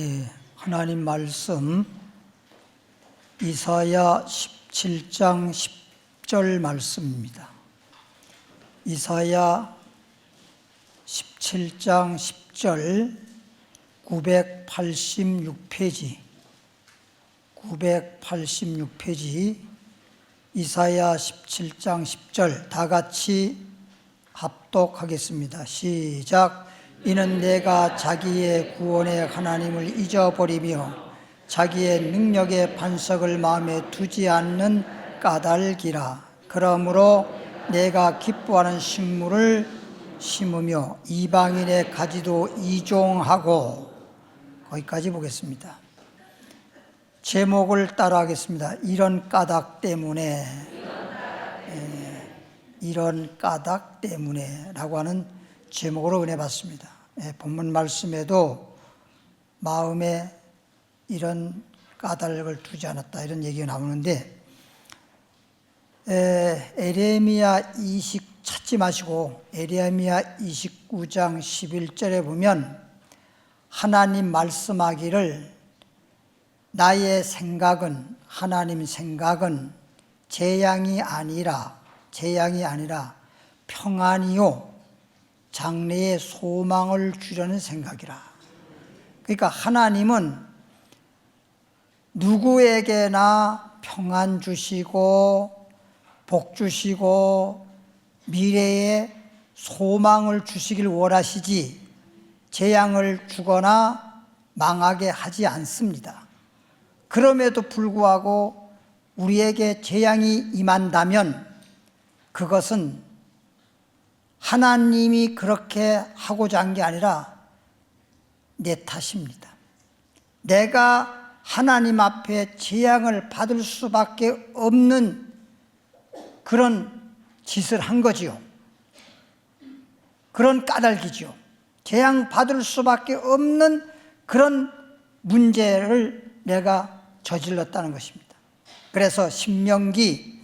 네, 하나님 말씀 이사야 17장 10절 말씀입니다. 이사야 17장 10절 986페이지 이사야 17장 10절 다 같이 합독하겠습니다. 시작. 이는 내가 자기의 구원의 하나님을 잊어버리며 자기의 능력의 반석을 마음에 두지 않는 까닭이라. 그러므로 내가 기뻐하는 식물을 심으며 이방인의 가지도 이종하고. 거기까지 보겠습니다. 제목을 따라하겠습니다. 이런 까닭 때문에, 이런 까닭 때문에 라고 하는 제목으로 은혜 받습니다. 본문 말씀에도 마음에 이런 까닭을 두지 않았다 이런 얘기가 나오는데, 에레미야 20 찾지 마시고 에레미야 29장 11절에 보면 하나님 말씀하기를 나의 생각은, 하나님 생각은 재앙이 아니라 평안이요 장래의 소망을 주려는 생각이라. 그러니까 하나님은 누구에게나 평안 주시고 복 주시고 미래에 소망을 주시길 원하시지 재앙을 주거나 망하게 하지 않습니다. 그럼에도 불구하고 우리에게 재앙이 임한다면 그것은 하나님이 그렇게 하고자 한 게 아니라 내 탓입니다. 내가 하나님 앞에 재앙을 받을 수밖에 없는 그런 짓을 한 거지요. 그런 까닭이지요. 재앙 받을 수밖에 없는 그런 문제를 내가 저질렀다는 것입니다. 그래서 신명기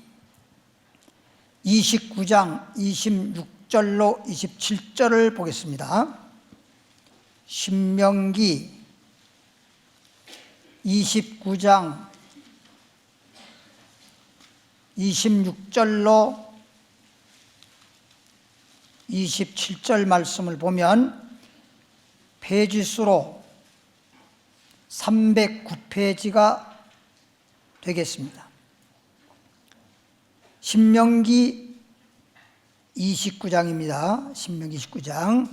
29장 26절로 27절을 보겠습니다. 신명기 29장 26절로 27절 말씀을 보면 페이지수로 309페이지가 되겠습니다. 신명기 29장입니다. 신명기 29장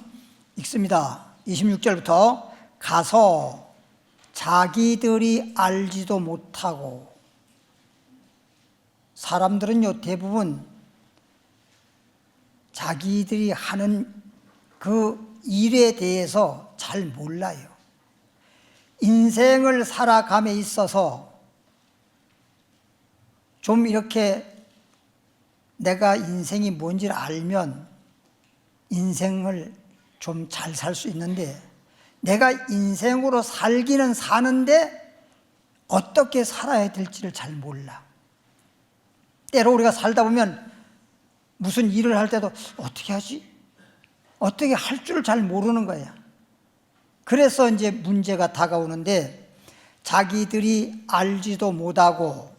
읽습니다. 26절부터 가서 자기들이 알지도 못하고, 사람들은요 대부분 자기들이 하는 그 일에 대해서 잘 몰라요. 인생을 살아감에 있어서 좀 이렇게 내가 인생이 뭔지를 알면 인생을 좀 잘 살 수 있는데, 내가 인생으로 살기는 사는데 어떻게 살아야 될지를 잘 몰라. 때로 우리가 살다 보면 무슨 일을 할 때도 어떻게 하지? 어떻게 할 줄 잘 모르는 거야. 그래서 이제 문제가 다가오는데, 자기들이 알지도 못하고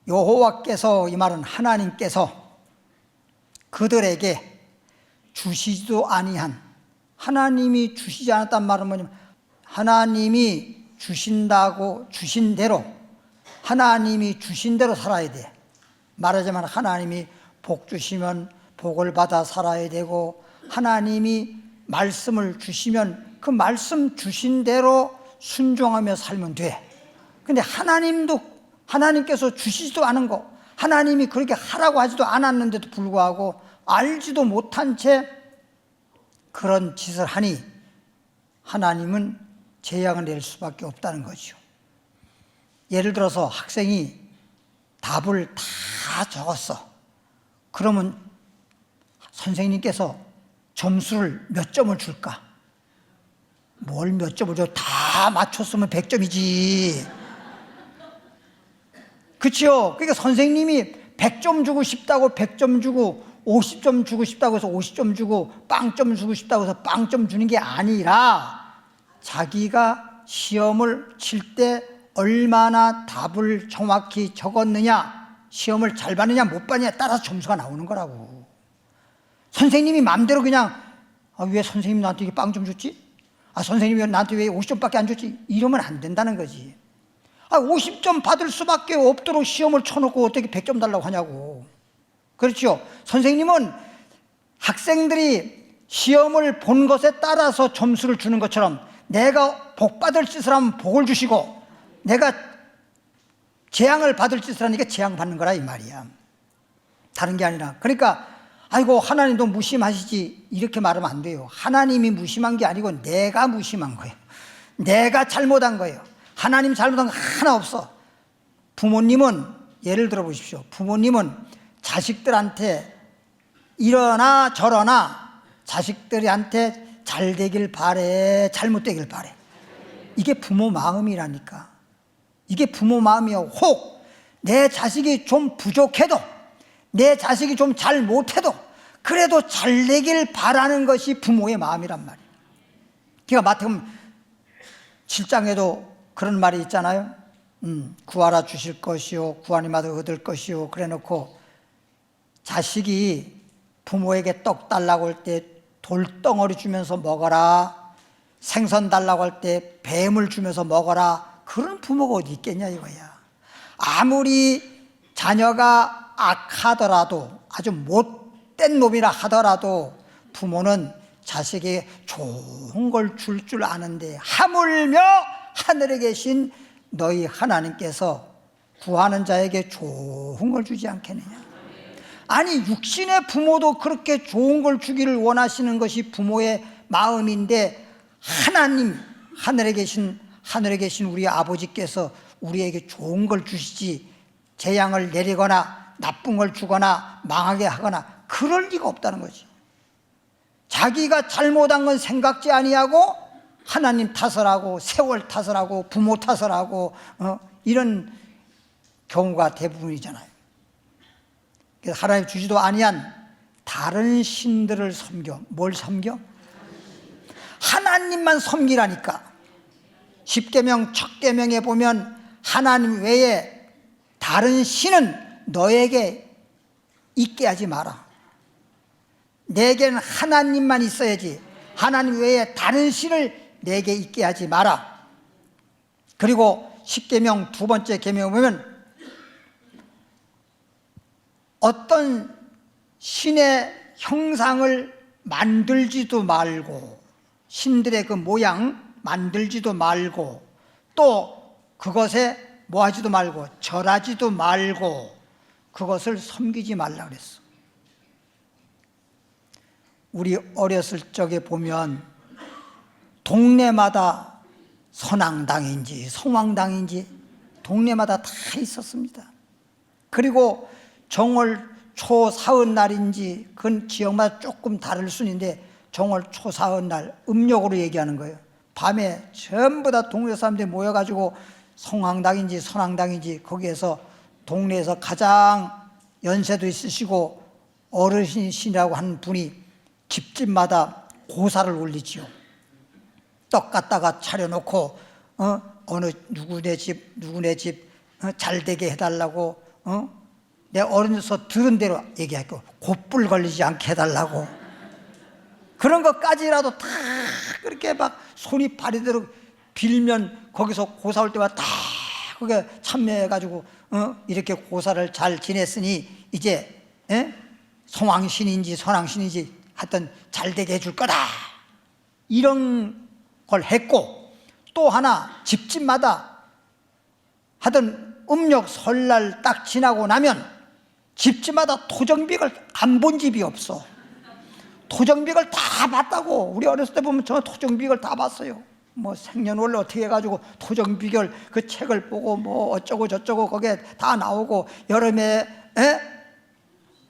여호와께서, 이 말은 하나님께서 그들에게 주시지도 아니한, 하나님이 주시지 않았단 말은 뭐냐면 하나님이 주신다고 주신 대로, 하나님이 주신 대로 살아야 돼. 말하자면 하나님이 복 주시면 복을 받아 살아야 되고, 하나님이 말씀을 주시면 그 말씀 주신 대로 순종하며 살면 돼. 근데 하나님께서 주시지도 않은 거, 하나님이 그렇게 하라고 하지도 않았는데도 불구하고 알지도 못한 채 그런 짓을 하니 하나님은 재앙을 낼 수밖에 없다는 거죠. 예를 들어서 학생이 답을 다 적었어. 그러면 선생님께서 점수를 몇 점을 줄까? 뭘 몇 점을 줘? 다 맞췄으면 100점이지. 그렇죠? 그러니까 선생님이 100점 주고 싶다고 100점 주고 50점 주고 싶다고 해서 50점 주고 빵점 주고 싶다고 해서 빵점 주는 게 아니라 자기가 시험을 칠 때 얼마나 답을 정확히 적었느냐, 시험을 잘 봤느냐 못 봤느냐에 따라서 점수가 나오는 거라고. 선생님이 마음대로 그냥 왜 선생님이 나한테 이게 빵 좀 줬지? 선생님이 나한테 왜 50점밖에 안 줬지? 이러면 안 된다는 거지. 50점 받을 수밖에 없도록 시험을 쳐놓고 어떻게 100점 달라고 하냐고. 그렇죠? 선생님은 학생들이 시험을 본 것에 따라서 점수를 주는 것처럼 내가 복 받을 짓을 하면 복을 주시고 내가 재앙을 받을 짓을 하니까 재앙 받는 거라 이 말이야. 다른 게 아니라. 그러니까 아이고 하나님도 무심하시지 이렇게 말하면 안 돼요. 하나님이 무심한 게 아니고 내가 무심한 거예요. 내가 잘못한 거예요. 하나님 잘못한 거 하나 없어. 부모님은 예를 들어 보십시오. 부모님은 자식들한테 이러나 저러나 자식들한테 잘 되길 바래, 잘못되길 바래. 이게 부모 마음이라니까. 이게 부모 마음이야. 혹 내 자식이 좀 부족해도, 내 자식이 좀 잘 못해도 그래도 잘 되길 바라는 것이 부모의 마음이란 말이에요. 그러니까 마태복음 7장에도 그런 말이 있잖아요. 구하라 주실 것이요, 구하니마다 얻을 것이요. 그래 놓고 자식이 부모에게 떡 달라고 할 때 돌덩어리 주면서 먹어라, 생선 달라고 할 때 뱀을 주면서 먹어라. 그런 부모가 어디 있겠냐 이거야. 아무리 자녀가 악하더라도, 아주 못된 놈이라 하더라도 부모는 자식에게 좋은 걸 줄 줄 아는데 하물며 하늘에 계신 너희 하나님께서 구하는 자에게 좋은 걸 주지 않겠느냐. 아니 육신의 부모도 그렇게 좋은 걸 주기를 원하시는 것이 부모의 마음인데 하나님, 하늘에 계신 우리 아버지께서 우리에게 좋은 걸 주시지 재앙을 내리거나 나쁜 걸 주거나 망하게 하거나 그럴 리가 없다는 거지. 자기가 잘못한 건 생각지 아니하고 하나님 탓을 하고 세월 탓을 하고 부모 탓을 하고 이런 경우가 대부분이잖아요. 그래서 하나님 주지도 아니한 다른 신들을 섬겨. 뭘 섬겨? 하나님만 섬기라니까. 십계명 첫 계명에 보면 하나님 외에 다른 신은 너에게 있게 하지 마라. 내게는 하나님만 있어야지 하나님 외에 다른 신을 내게 있게 하지 마라. 그리고 십계명 두 번째 계명에 보면 어떤 신의 형상을 만들지도 말고, 신들의 그 모양 만들지도 말고, 또 그것에 뭐 하지도 말고 절하지도 말고 그것을 섬기지 말라 그랬어. 우리 어렸을 적에 보면 동네마다 선앙당인지 성황당인지 동네마다 다 있었습니다. 그리고 정월 초사흔날인지 그건 지역마다 조금 다를 수는 있는데 정월 초사흔날 음력으로 얘기하는 거예요. 밤에 전부 다 동네 사람들이 모여가지고 성황당인지 선황당인지 거기에서 동네에서 가장 연세도 있으시고 어르신이라고 하는 분이 집집마다 고사를 올리지요. 떡 갖다가 차려놓고 어느 누구네 집 잘 되게 해달라고 내 어른에서 들은 대로 얘기할게요. 곧불 걸리지 않게 해달라고. 그런 것까지라도 다 그렇게 막 손이 발이대로 빌면 거기서 고사 올 때마다 다 그게 참여해가지고 이렇게 고사를 잘 지냈으니 이제 성황신인지 선왕신인지 하여튼 잘 되게 해줄 거다. 이런 걸 했고, 또 하나 집집마다 하여튼 음력 설날 딱 지나고 나면 집집마다 토정빅을 안 본 집이 없어. 토정빅을 다 봤다고. 우리 어렸을 때 보면 저 토정빅을 다 봤어요. 뭐 생년월일 어떻게 해가지고 토정비결 그 책을 보고 뭐 어쩌고 저쩌고 거기에 다 나오고, 여름에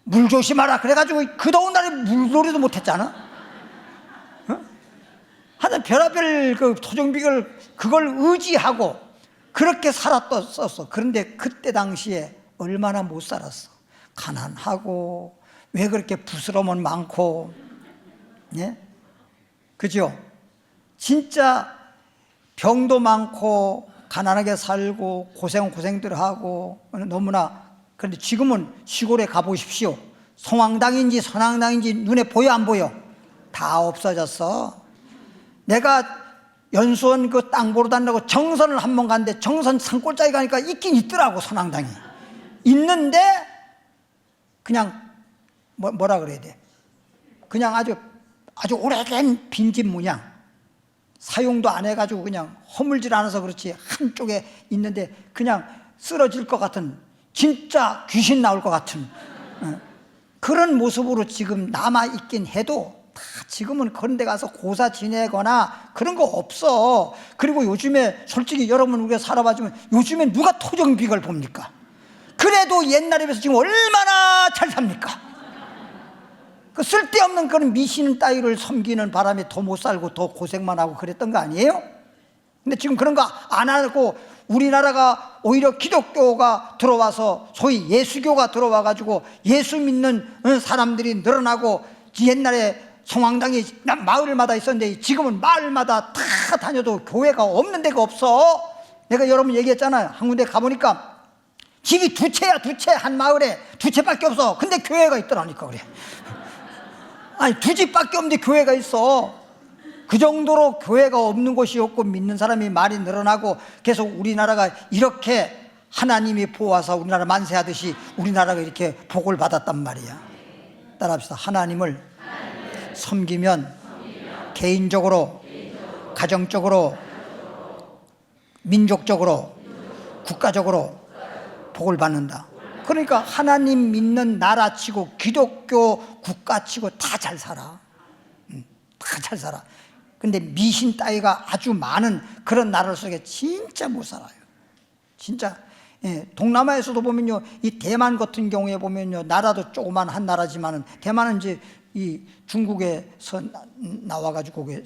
물 조심하라 그래가지고 그 더운 날에 물놀이도 못했잖아. 하여튼 별의별 그 토정비결 그걸 의지하고 그렇게 살았었어. 그런데 그때 당시에 얼마나 못 살았어. 가난하고 왜 그렇게 부스러움은 많고, 그죠? 진짜 병도 많고 가난하게 살고 고생들 하고 너무나. 그런데 지금은 시골에 가보십시오. 성황당인지 선황당인지 눈에 보여 안 보여? 다 없어졌어. 내가 연수원 그 땅 보러 다니려고 정선을 한 번 갔는데 정선 산골짜기 가니까 있긴 있더라고. 선황당이 있는데 그냥 뭐라 그래야 돼? 그냥 아주 오래된 빈집 모양, 사용도 안 해가지고 그냥 허물질 않아서 그렇지 한쪽에 있는데 그냥 쓰러질 것 같은, 진짜 귀신 나올 것 같은 그런 모습으로 지금 남아있긴 해도 다 지금은 그런 데 가서 고사 지내거나 그런 거 없어. 그리고 요즘에 솔직히 여러분 우리가 살아봐주면 요즘에 누가 토정비걸 봅니까? 그래도 옛날에 비해서 지금 얼마나 잘 삽니까? 그 쓸데없는 그런 미신 따위를 섬기는 바람에 더 못 살고 더 고생만 하고 그랬던 거 아니에요? 근데 지금 그런 거 안 하고 우리나라가 오히려 기독교가 들어와서 소위 예수교가 들어와가지고 예수 믿는 사람들이 늘어나고, 옛날에 성황당이 마을마다 있었는데 지금은 마을마다 다 다녀도 교회가 없는 데가 없어. 내가 여러분 얘기했잖아요. 한 군데 가보니까 집이 두 채야, 두 채. 한 마을에 두 채밖에 없어. 근데 교회가 있더라니까. 그래. 아니, 두 집밖에 없는데 교회가 있어. 그 정도로 교회가 없는 곳이 없고 믿는 사람이 많이 늘어나고, 계속 우리나라가 이렇게 하나님이 보아서 우리나라 만세하듯이 우리나라가 이렇게 복을 받았단 말이야. 따라합시다. 하나님을 섬기면 개인적으로, 가정적으로, 민족적으로, 국가적으로 복을 받는다. 그러니까 하나님 믿는 나라치고 기독교 국가치고 다 잘 살아. 다 잘 살아. 근데 미신 따위가 아주 많은 그런 나라 속에 진짜 못 살아요. 진짜. 동남아에서도 보면요, 이 대만 같은 경우에 보면요, 나라도 조그만 한 나라지만은, 대만은 이제 이 중국에서 나와가지고 그게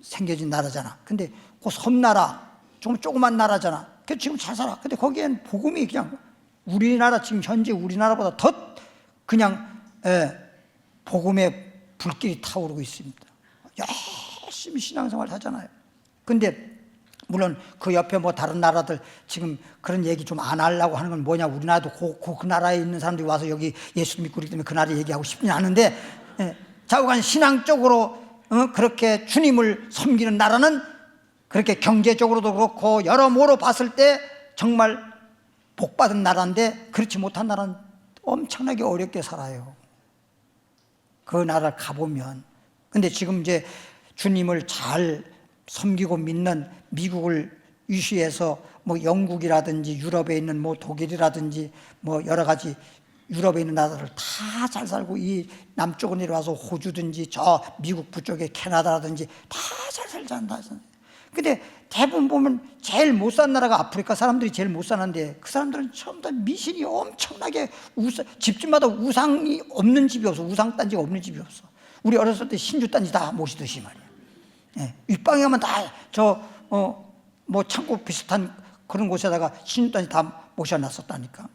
생겨진 나라잖아. 근데 그 섬나라, 조그만 나라잖아. 그 지금 잘 살아. 근데 거기엔 복음이 그냥 우리나라, 지금 현재 우리나라보다 더 그냥 복음의 불길이 타오르고 있습니다. 열심히 신앙생활 하잖아요. 근데 물론 그 옆에 뭐 다른 나라들 지금 그런 얘기 좀 안 하려고 하는 건 뭐냐, 우리나라도 그 나라에 있는 사람들이 와서 여기 예수 믿고 그렇기 때문에 그 나라 얘기하고 싶지는 않은데, 자우간 신앙적으로 그렇게 주님을 섬기는 나라는 그렇게 경제적으로도 그렇고 여러모로 봤을 때 정말 복받은 나라인데, 그렇지 못한 나라는 엄청나게 어렵게 살아요. 그 나라를 가보면. 근데 지금 이제 주님을 잘 섬기고 믿는 미국을 위시해서 뭐 영국이라든지 유럽에 있는 뭐 독일이라든지 뭐 여러 가지 유럽에 있는 나라들 다 잘 살고, 이 남쪽으로 내려와서 호주든지 저 미국 북쪽에 캐나다라든지 다 잘 살잖아. 근데 대부분 보면 제일 못 사는 나라가 아프리카 사람들이 제일 못 사는데, 그 사람들은 전부 다 미신이 엄청나게, 집집마다 우상이 없는 집이 없어. 우상단지가 없는 집이 없어. 우리 어렸을 때 신주단지 다 모시듯이 말이야. 윗방에 가면 다 뭐 창고 비슷한 그런 곳에다가 신주단지 다 모셔놨었다니까.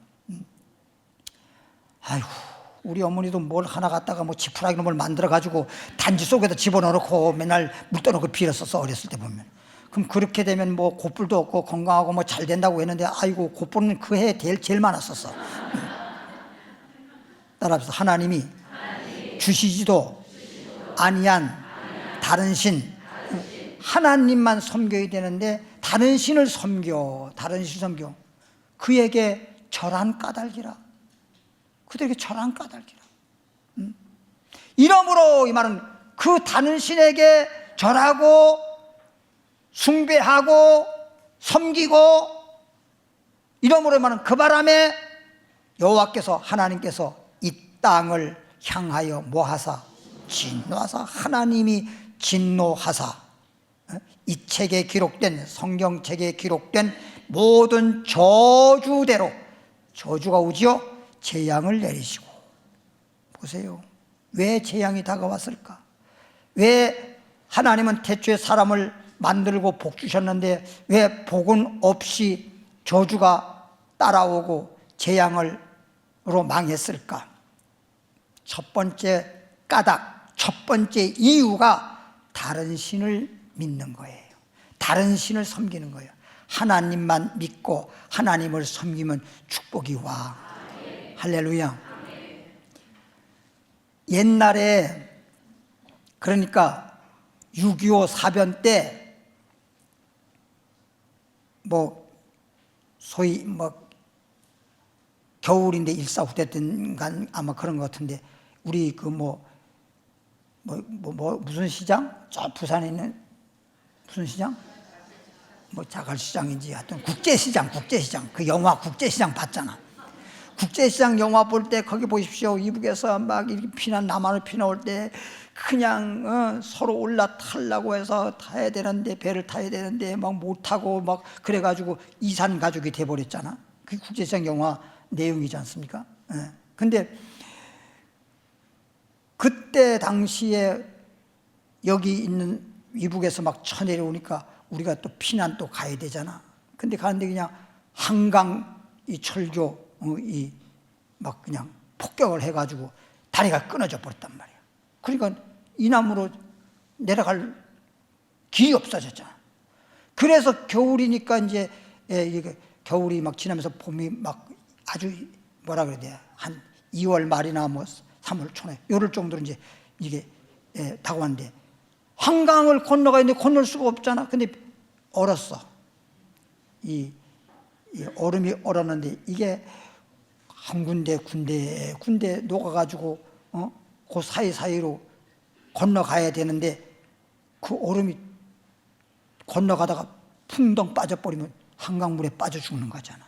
아이고, 우리 어머니도 뭘 하나 갖다가 뭐 지푸라기 놈을 만들어가지고 단지 속에다 집어넣고 맨날 물 떠놓고 빌었었어, 어렸을 때 보면. 그럼 그렇게 되면 뭐 곧불도 없고 건강하고 뭐 잘 된다고 했는데, 아이고, 곧불은 그 해에 제일 많았었어. 따라서 하나님이 주시지도 아니한 다른 신, 하나님만 섬겨야 되는데 다른 신을 섬겨. 그에게 절한 까닭이라. 그들에게 절한 까닭이라. 이러므로 이 말은 그 다른 신에게 절하고 숭배하고 섬기고, 이러므로 말은 그 바람에 여호와께서, 하나님께서 이 땅을 향하여 뭐하사? 진노하사. 하나님이 진노하사 이 책에 기록된, 성경책에 기록된 모든 저주대로 저주가 오지요, 재앙을 내리시고. 보세요. 왜 재앙이 다가왔을까? 왜 하나님은 태초에 사람을 만들고 복 주셨는데 왜 복은 없이 저주가 따라오고 재앙으로 망했을까? 첫 번째 까닭, 첫 번째 이유가 다른 신을 믿는 거예요. 다른 신을 섬기는 거예요. 하나님만 믿고 하나님을 섬기면 축복이 와. 할렐루야. 옛날에 그러니까 6.25 사변 때 뭐 소위 뭐 겨울인데 일사후퇴든간 아마 그런 것 같은데 우리 그 무슨 시장? 저 부산에 있는 무슨 시장? 뭐 자갈시장인지 하여튼 국제시장 그 영화 국제시장 봤잖아. 국제시장 영화 볼 때 거기 보십시오. 이북에서 막 이렇게 남한으로 피나올 때 그냥 서로 올라타려고 해서 타야 되는데 배를 타야 되는데 막 못 타고 막 그래가지고 이산 가족이 돼버렸잖아. 그게 국제시장 영화 내용이지 않습니까? 근데 그때 당시에 여기 있는 이북에서 막 쳐내려오니까 우리가 또 피난 또 가야 되잖아. 근데 가는데 그냥 한강 이 철교 이 막 그냥 폭격을 해가지고 다리가 끊어져 버렸단 말이야. 그러니까 이남으로 내려갈 길이 없어졌잖아. 그래서 겨울이니까 이제 이게 겨울이 막 지나면서 봄이 막 아주 뭐라 그래야 돼, 한 2월 말이나 뭐 3월 초에 요럴 정도로 이제 이게 다가왔는데 한강을 건너가야 되는데 건널 수가 없잖아. 근데 얼었어. 이 얼음이 얼었는데 이게 한 군데 녹아가지고 그 사이사이로 건너가야 되는데 그 얼음이 건너가다가 풍덩 빠져버리면 한강물에 빠져 죽는 거잖아.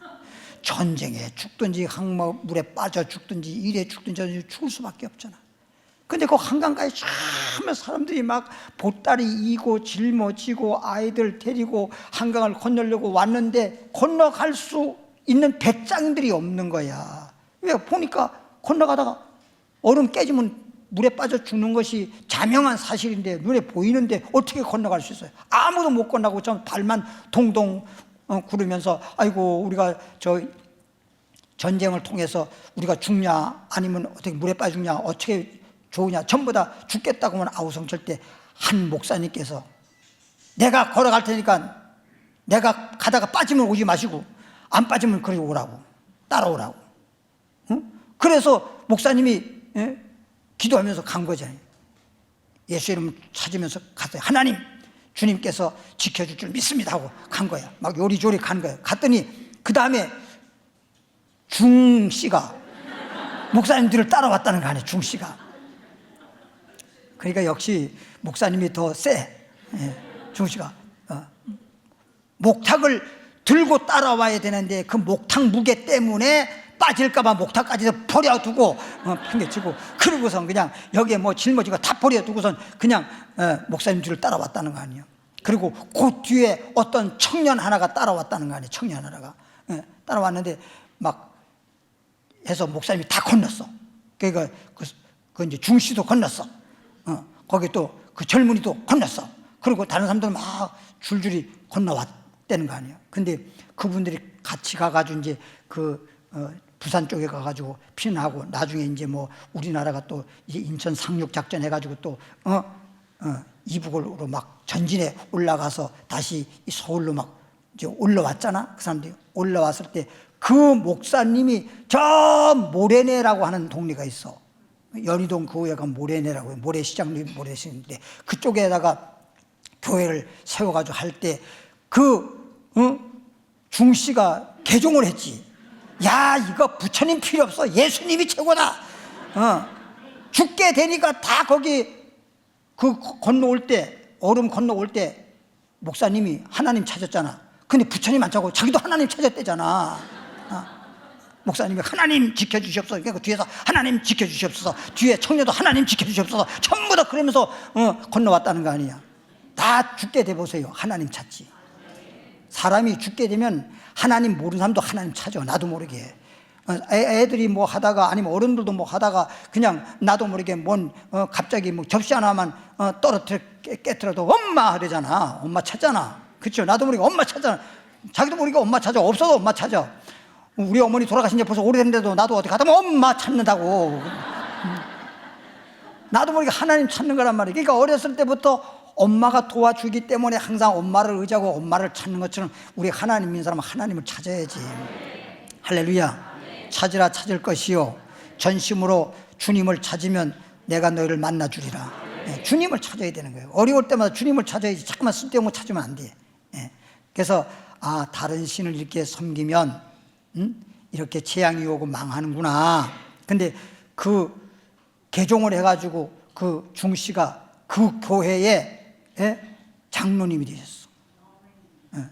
전쟁에 죽든지 항물에 빠져 죽든지 일에 죽든지 죽을 수밖에 없잖아. 근데 그 한강가에 처음에 사람들이 막 보따리 이고 짊어지고 아이들 데리고 한강을 건너려고 왔는데 건너갈 수 있는 배짱들이 없는 거야. 왜? 보니까 건너가다가 얼음 깨지면 물에 빠져 죽는 것이 자명한 사실인데 눈에 보이는데 어떻게 건너갈 수 있어요? 아무도 못 건너고 좀 발만 동동 구르면서 아이고 우리가 저 전쟁을 통해서 우리가 죽냐 아니면 어떻게 물에 빠져 죽냐 어떻게 좋으냐 전부 다 죽겠다고 하면 아우성칠 때 한 목사님께서 내가 걸어갈 테니까 내가 가다가 빠지면 오지 마시고 안 빠지면 그리 오라고 따라오라고. 응? 그래서 목사님이 기도하면서 간 거잖아요. 예수 이름 찾으면서 갔어요. 하나님 주님께서 지켜줄 줄 믿습니다 하고 간 거야. 막 요리조리 간 거야. 갔더니 그 다음에 중씨가 목사님들을 따라왔다는 거 아니에요. 중씨가. 그러니까 역시 목사님이 더 세. 중씨가 목탁을 들고 따라와야 되는데 그 목탁 무게 때문에 빠질까봐 목탁까지 버려두고 팽개치고 그러고선 그냥 여기에 뭐 짊어지고 다 버려두고선 그냥 목사님 뒤를 따라왔다는 거 아니에요. 그리고 그 뒤에 어떤 청년 하나가 따라왔다는 거 아니에요. 청년 하나가 따라왔는데 막 해서 목사님이 다 건넜어. 그러니까 그 이제 중씨도 건넜어. 거기 또 그 젊은이도 건넜어. 그리고 다른 사람들 막 줄줄이 건너왔다는 거 아니에요. 근데 그분들이 같이 가가지고 이제 그 부산 쪽에 가가지고 피난하고 나중에 이제 뭐 우리나라가 또 이제 인천 상륙 작전 해가지고 또 이북으로 막 전진에 올라가서 다시 서울로 막 이제 올라왔잖아. 그 사람들이 올라왔을 때 그 목사님이 저 모래내라고 하는 동네가 있어. 연희동 그 위에가 모래내라고 해요. 모래시장인데 그쪽에다가 교회를 세워가지고 할 때 중씨가 개종을 했지. 야 이거 부처님 필요 없어. 예수님이 최고다. 죽게 되니까 다 거기 그 건너올 때 얼음 건너올 때 목사님이 하나님 찾았잖아. 근데 부처님 안 찾고 자기도 하나님 찾았대잖아. 목사님이 하나님 지켜주시옵소서. 그러니까 뒤에서 하나님 지켜주시옵소서. 뒤에 청년도 하나님 지켜주시옵소서. 전부 다 그러면서 건너왔다는 거 아니야. 다 죽게 돼 보세요. 하나님 찾지. 사람이 죽게 되면 하나님 모르는 사람도 하나님 찾아. 나도 모르게. 애들이 뭐 하다가 아니면 어른들도 뭐 하다가 그냥 나도 모르게 갑자기 뭐 접시 하나만 떨어뜨려 깨뜨려도 엄마 그러잖아. 엄마 찾잖아. 그렇죠? 나도 모르게 엄마 찾잖아. 자기도 모르게 엄마 찾아. 없어도 엄마 찾아. 우리 어머니 돌아가신 지 벌써 오래됐는데도 나도 어디 가다 보면 엄마 찾는다고. 나도 모르게 하나님 찾는 거란 말이에요. 그러니까 어렸을 때부터 엄마가 도와주기 때문에 항상 엄마를 의지하고 엄마를 찾는 것처럼 우리 하나님 믿는 사람은 하나님을 찾아야지. 할렐루야. 찾으라 찾을 것이요 전심으로 주님을 찾으면 내가 너희를 만나주리라. 주님을 찾아야 되는 거예요. 어려울 때마다 주님을 찾아야지. 자꾸만 쓸데없는 거 찾으면 안 돼. 그래서 다른 신을 이렇게 섬기면 이렇게 재앙이 오고 망하는구나. 근데 그 개종을 해가지고 그 중씨가 그 교회에 장로님이 되셨어.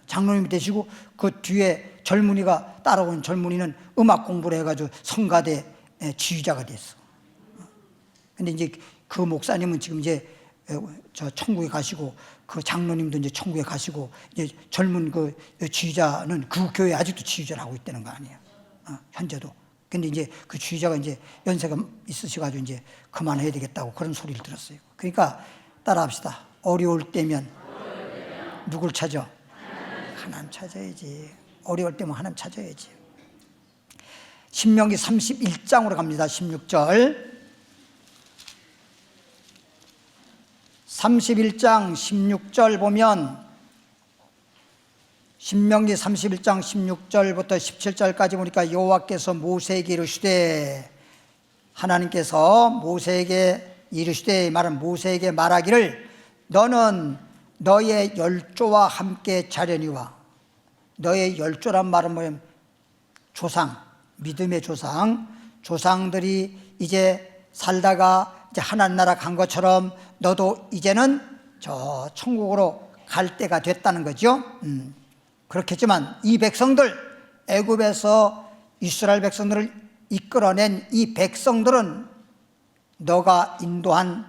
장로님이 되시고 그 뒤에 젊은이가 따라온 젊은이는 음악 공부를 해가지고 성가대 지휘자가 됐어. 근데 이제 그 목사님은 지금 이제 저 천국에 가시고 그 장로님도 이제 천국에 가시고 이제 젊은 그 지휘자는 그 교회 아직도 지휘자를 하고 있다는 거 아니에요. 현재도. 근데 이제 그 지휘자가 이제 연세가 있으셔가지고 이제 그만해야 되겠다고 그런 소리를 들었어요. 그러니까 따라합시다. 어려울 때면 누굴 찾아? 하나님 찾아야지. 어려울 때면 하나님 찾아야지. 신명기 31장으로 갑니다. 16절. 31장 16절 보면 신명기 31장 16절부터 17절까지 보니까 여호와께서 모세에게 이르시되 하나님께서 모세에게 이르시되 말은 모세에게 말하기를 너는 너의 열조와 함께 자려니와 너의 열조란 말은 뭐냐면 조상, 믿음의 조상, 조상들이 이제 살다가 이제 하나님 나라 간 것처럼 너도 이제는 저 천국으로 갈 때가 됐다는 거죠. 그렇겠지만 이 백성들, 애굽에서 이스라엘 백성들을 이끌어낸 이 백성들은 너가 인도한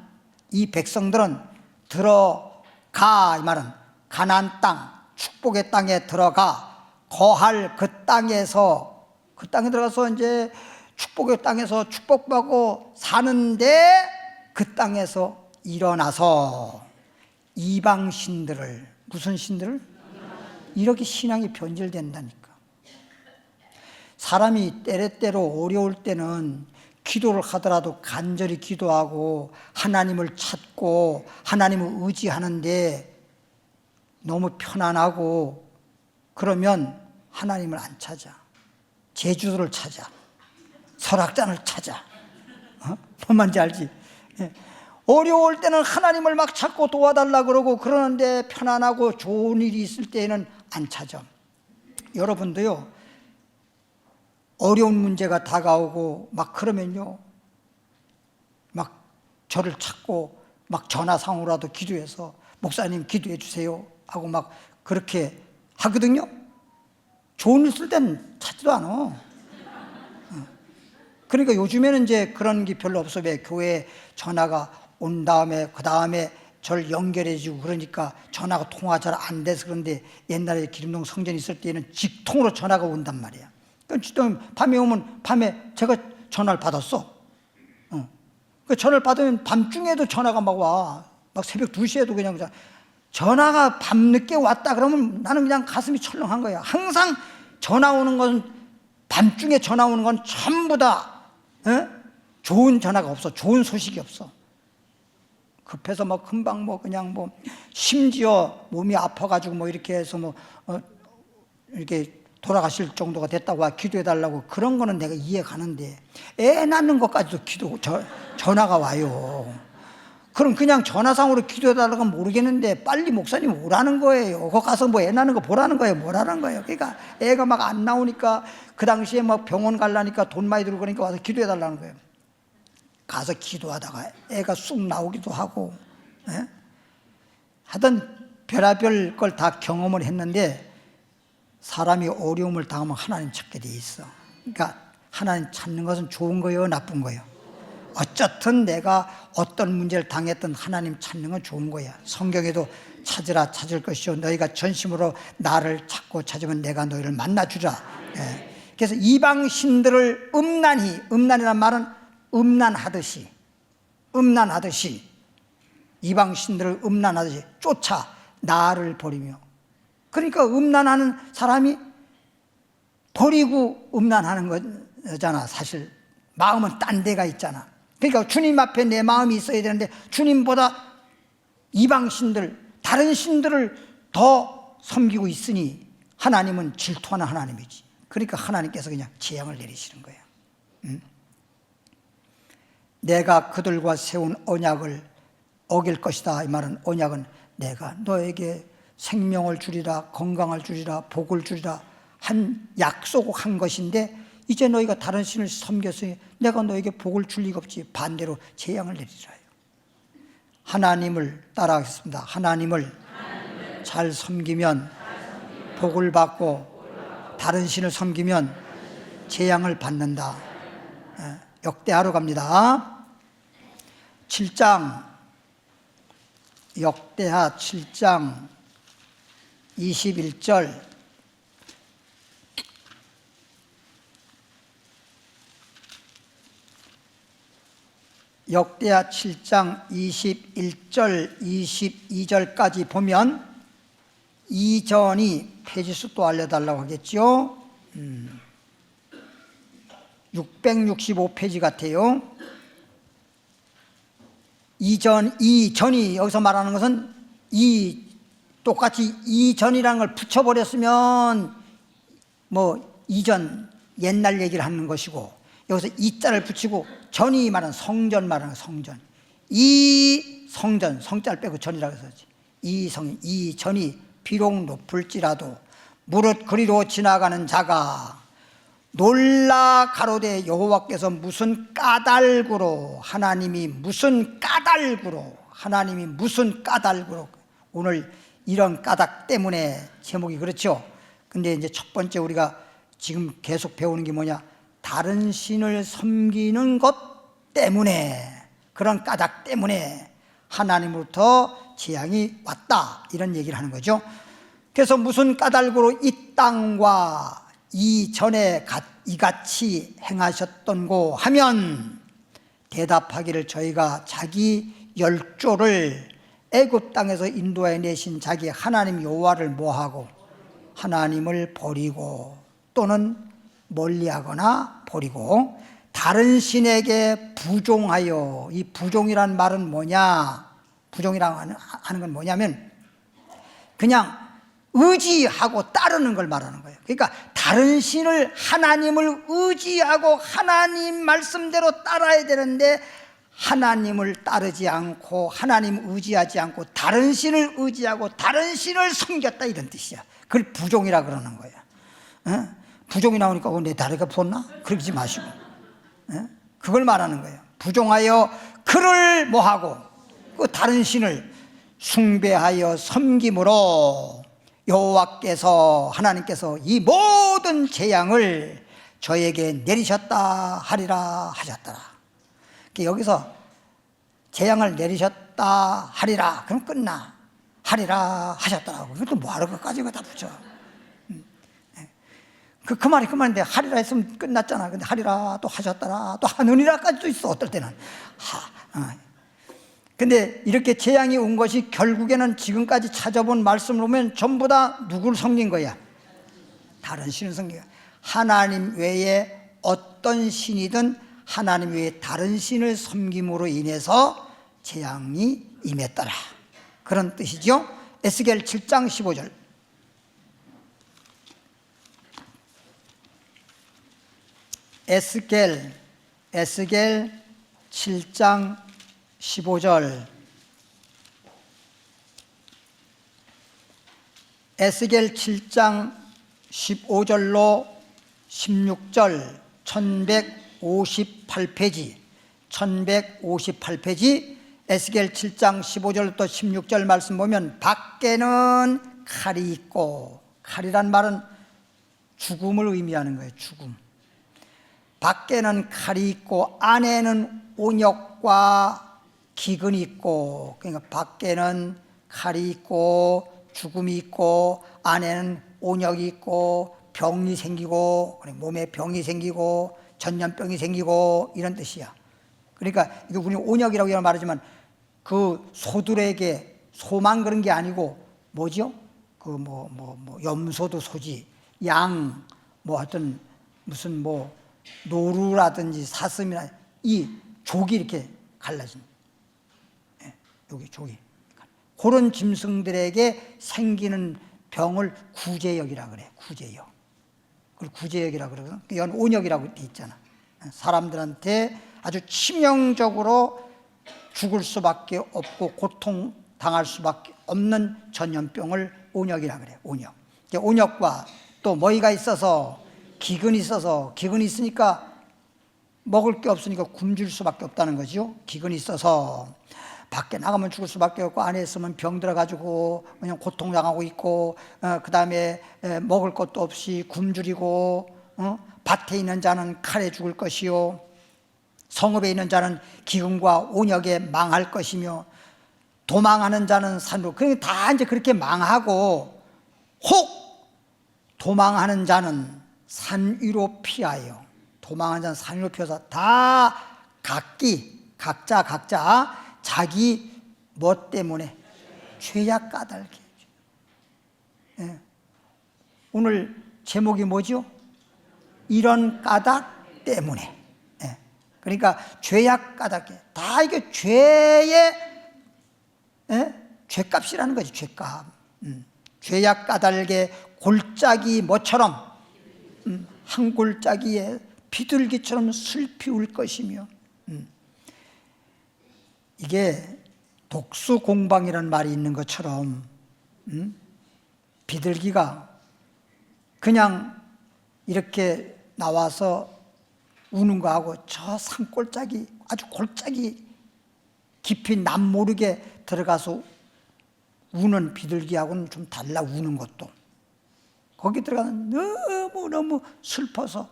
이 백성들은 들어가, 이 말은 가나안 땅, 축복의 땅에 들어가 거할 그 땅에서 그 땅에 들어가서 이제 축복의 땅에서 축복받고 사는데 그 땅에서 일어나서 이방 신들을 무슨 신들을? 이렇게 신앙이 변질된다니까. 사람이 때때로 어려울 때는 기도를 하더라도 간절히 기도하고 하나님을 찾고 하나님을 의지하는데 너무 편안하고 그러면 하나님을 안 찾아. 제주도를 찾아. 설악산을 찾아. 뭔 말인지 알지? 어려울 때는 하나님을 막 찾고 도와달라고 그러고 그러는데 편안하고 좋은 일이 있을 때에는 안 찾아. 여러분도요, 어려운 문제가 다가오고 막 그러면요, 막 저를 찾고 막 전화상으로라도 기도해서 목사님 기도해 주세요 하고 막 그렇게 하거든요. 좋은 일 쓸 땐 찾지도 않아. 그러니까 요즘에는 이제 그런 게 별로 없어. 왜 교회에 전화가 온 다음에 그 다음에 저를 연결해 주고 그러니까 전화가 통화가 잘 안 돼서 그런데 옛날에 기름동 성전 있을 때는 직통으로 전화가 온단 말이야. 그러니까 밤에 오면 밤에 제가 전화를 받았어. 그 전화를 받으면 밤중에도 전화가 막 와. 막 새벽 2시에도 그냥 전화가 밤늦게 왔다 그러면 나는 그냥 가슴이 철렁한 거야. 항상 전화 오는 건 밤중에 전화 오는 건 전부 다 좋은 전화가 없어. 좋은 소식이 없어. 급해서 뭐 금방 뭐 그냥 뭐 심지어 몸이 아파가지고 뭐 이렇게 해서 뭐 이렇게 돌아가실 정도가 됐다고 기도해달라고 그런 거는 내가 이해 가는데 애 낳는 것까지도 전화가 와요. 그럼 그냥 전화상으로 기도해달라고 모르겠는데 빨리 목사님 오라는 거예요. 거기 가서 뭐 애 낳는 거 보라는 거예요. 뭐라는 거예요. 그러니까 애가 막 안 나오니까 그 당시에 막 병원 가려니까 돈 많이 들고 그러니까 와서 기도해달라는 거예요. 가서 기도하다가 애가 쑥 나오기도 하고, 하여튼 별의별 걸 다 경험을 했는데 사람이 어려움을 당하면 하나님 찾게 돼 있어. 그러니까 하나님 찾는 것은 좋은 거예요, 나쁜 거예요? 어쨌든 내가 어떤 문제를 당했든 하나님 찾는 건 좋은 거야. 성경에도 찾으라 찾을 것이요 너희가 전심으로 나를 찾고 찾으면 내가 너희를 만나주라. 그래서 이방 신들을 음란이란 말은 음란하듯이 이방 신들을 음란하듯이 쫓아 나를 버리며. 그러니까 음란하는 사람이 버리고 음란하는 거잖아. 사실 마음은 딴 데가 있잖아. 그러니까 주님 앞에 내 마음이 있어야 되는데 주님보다 이방 신들, 다른 신들을 더 섬기고 있으니 하나님은 질투하는 하나님이지. 그러니까 하나님께서 그냥 재앙을 내리시는 거예요. 내가 그들과 세운 언약을 어길 것이다. 이 말은 언약은 내가 너에게 생명을 주리라, 건강을 주리라, 복을 주리라 한 약속한 것인데 이제 너희가 다른 신을 섬겼으니 내가 너에게 복을 줄 리가 없지. 반대로 재앙을 내리라. 하나님을 따라하겠습니다. 하나님을 잘 섬기면 복을 받고 다른 신을 섬기면 재앙을 받는다. 역대하러 갑니다. 7장, 역대하 7장 21절. 역대하 7장 21절, 22절까지 보면 이전이 페이지수 또 알려달라고 하겠죠. 665페이지 같아요. 이전이 여기서 말하는 것은 똑같이 이전이라는 걸 붙여버렸으면 뭐 이전 옛날 얘기를 하는 것이고 여기서 이자를 붙이고 전이 말하는 성전 말하는 성전. 이 성전, 성자를 빼고 전이라고 했었지. 이 전이 비록 높을지라도 무릇 그리로 지나가는 자가 놀라 가로되 여호와께서 무슨 까닭으로 하나님이 무슨 까닭으로 오늘 이런 까닭 때문에 제목이 그렇죠. 근데 이제 첫 번째 우리가 지금 계속 배우는 게 뭐냐? 다른 신을 섬기는 것 때문에 그런 까닭 때문에 하나님으로부터 재앙이 왔다 이런 얘기를 하는 거죠. 그래서 무슨 까닭으로 이 땅과 이전에 이같이 행하셨던고 하면 대답하기를 저희가 자기 열조를 애굽 땅에서 인도해 내신 자기 하나님 여호와를 모하고 하나님을 버리고 또는 멀리하거나 버리고 다른 신에게 부종하여, 이 부종이란 말은 뭐냐? 부종이라고 하는 건 뭐냐면 그냥 의지하고 따르는 걸 말하는 거예요. 그러니까 다른 신을 하나님을 의지하고 하나님 말씀대로 따라야 되는데 하나님을 따르지 않고 하나님 의지하지 않고 다른 신을 의지하고 다른 신을 섬겼다 이런 뜻이야. 그걸 부종이라 그러는 거예요. 부종이 나오니까 내 다리가 부었나? 그러지 마시고 그걸 말하는 거예요. 부종하여 그를 뭐하고 그 다른 신을 숭배하여 섬김으로 여호와께서 하나님께서 이 모든 재앙을 저에게 내리셨다 하리라 하셨더라. 여기서 재앙을 내리셨다 하리라 그럼 끝나. 하리라 하셨더라고. 그것도 뭐하러 그까지 다 붙여. 그 말이 그 말인데 하리라 했으면 끝났잖아. 근데 하리라 또 하셨더라 또 하느니라까지도 있어. 어떨 때는 근데 이렇게 재앙이 온 것이 결국에는 지금까지 찾아본 말씀을 보면 전부 다 누구를 섬긴 거야? 다른 신을 섬긴 거야. 하나님 외에 어떤 신이든 하나님 외에 다른 신을 섬김으로 인해서 재앙이 임했더라 그런 뜻이죠. 에스겔 7장 15절. 에스겔 7장 15절. 에스겔 7장 15절로 16절 1158페이지 에스겔 7장 15절부터 16절 말씀 보면 밖에는 칼이 있고, 칼이란 말은 죽음을 의미하는 거예요. 죽음. 밖에는 칼이 있고 안에는 온역과 기근이 있고, 그러니까 밖에는 칼이 있고 죽음이 있고 안에는 온역이 있고 병이 생기고 몸에 병이 생기고 전염병이 생기고 이런 뜻이야. 그러니까 이거 우리 온역이라고 말하지만 그 소들에게 소만 그런 게 아니고 뭐죠? 그 염소도 소지, 양 하여튼 무슨 노루라든지 사슴이나 이 족이 이렇게 갈라진, 여기 족이 그런 짐승들에게 생기는 병을 구제역이라 그래. 구제역. 그걸 구제역이라 그러거든. 이건 온역이라고 돼 있잖아. 사람들한테 아주 치명적으로 죽을 수밖에 없고 고통 당할 수밖에 없는 전염병을 온역이라 그래. 온역. 온역과 또 뭐가 있어서 기근이 있어서, 기근이 있으니까 먹을 게 없으니까 굶줄 수밖에 없다는 거죠. 기근이 있어서 밖에 나가면 죽을 수밖에 없고, 안에 있으면 병 들어가지고 그냥 고통당하고 있고, 그 다음에 먹을 것도 없이 굶주리고, 밭에 있는 자는 칼에 죽을 것이요, 성읍에 있는 자는 기근과 온역에 망할 것이며, 도망하는 자는 산으로. 그러니까 다 이제 그렇게 망하고, 혹 도망하는 자는 산 위로 피하여, 도망하는 자는 산 위로 피해서 다 각자 자기 뭐 때문에? 죄악 까닭에. 예. 오늘 제목이 뭐죠? 이런 까닭 때문에. 예. 그러니까 죄악 까닭에. 다 이게 죄의 죄값이라는 거지. 죄값. 죄악 까닭에 골짜기 뭐처럼, 한 골짜기에 비둘기처럼 슬피 울 것이며. 이게 독수공방이라는 말이 있는 것처럼, 비둘기가 그냥 이렇게 나와서 우는 거하고 저 산골짜기, 아주 골짜기 깊이 남 모르게 들어가서 우는 비둘기하고는 좀 달라. 우는 것도 거기 들어가면 너무너무 슬퍼서.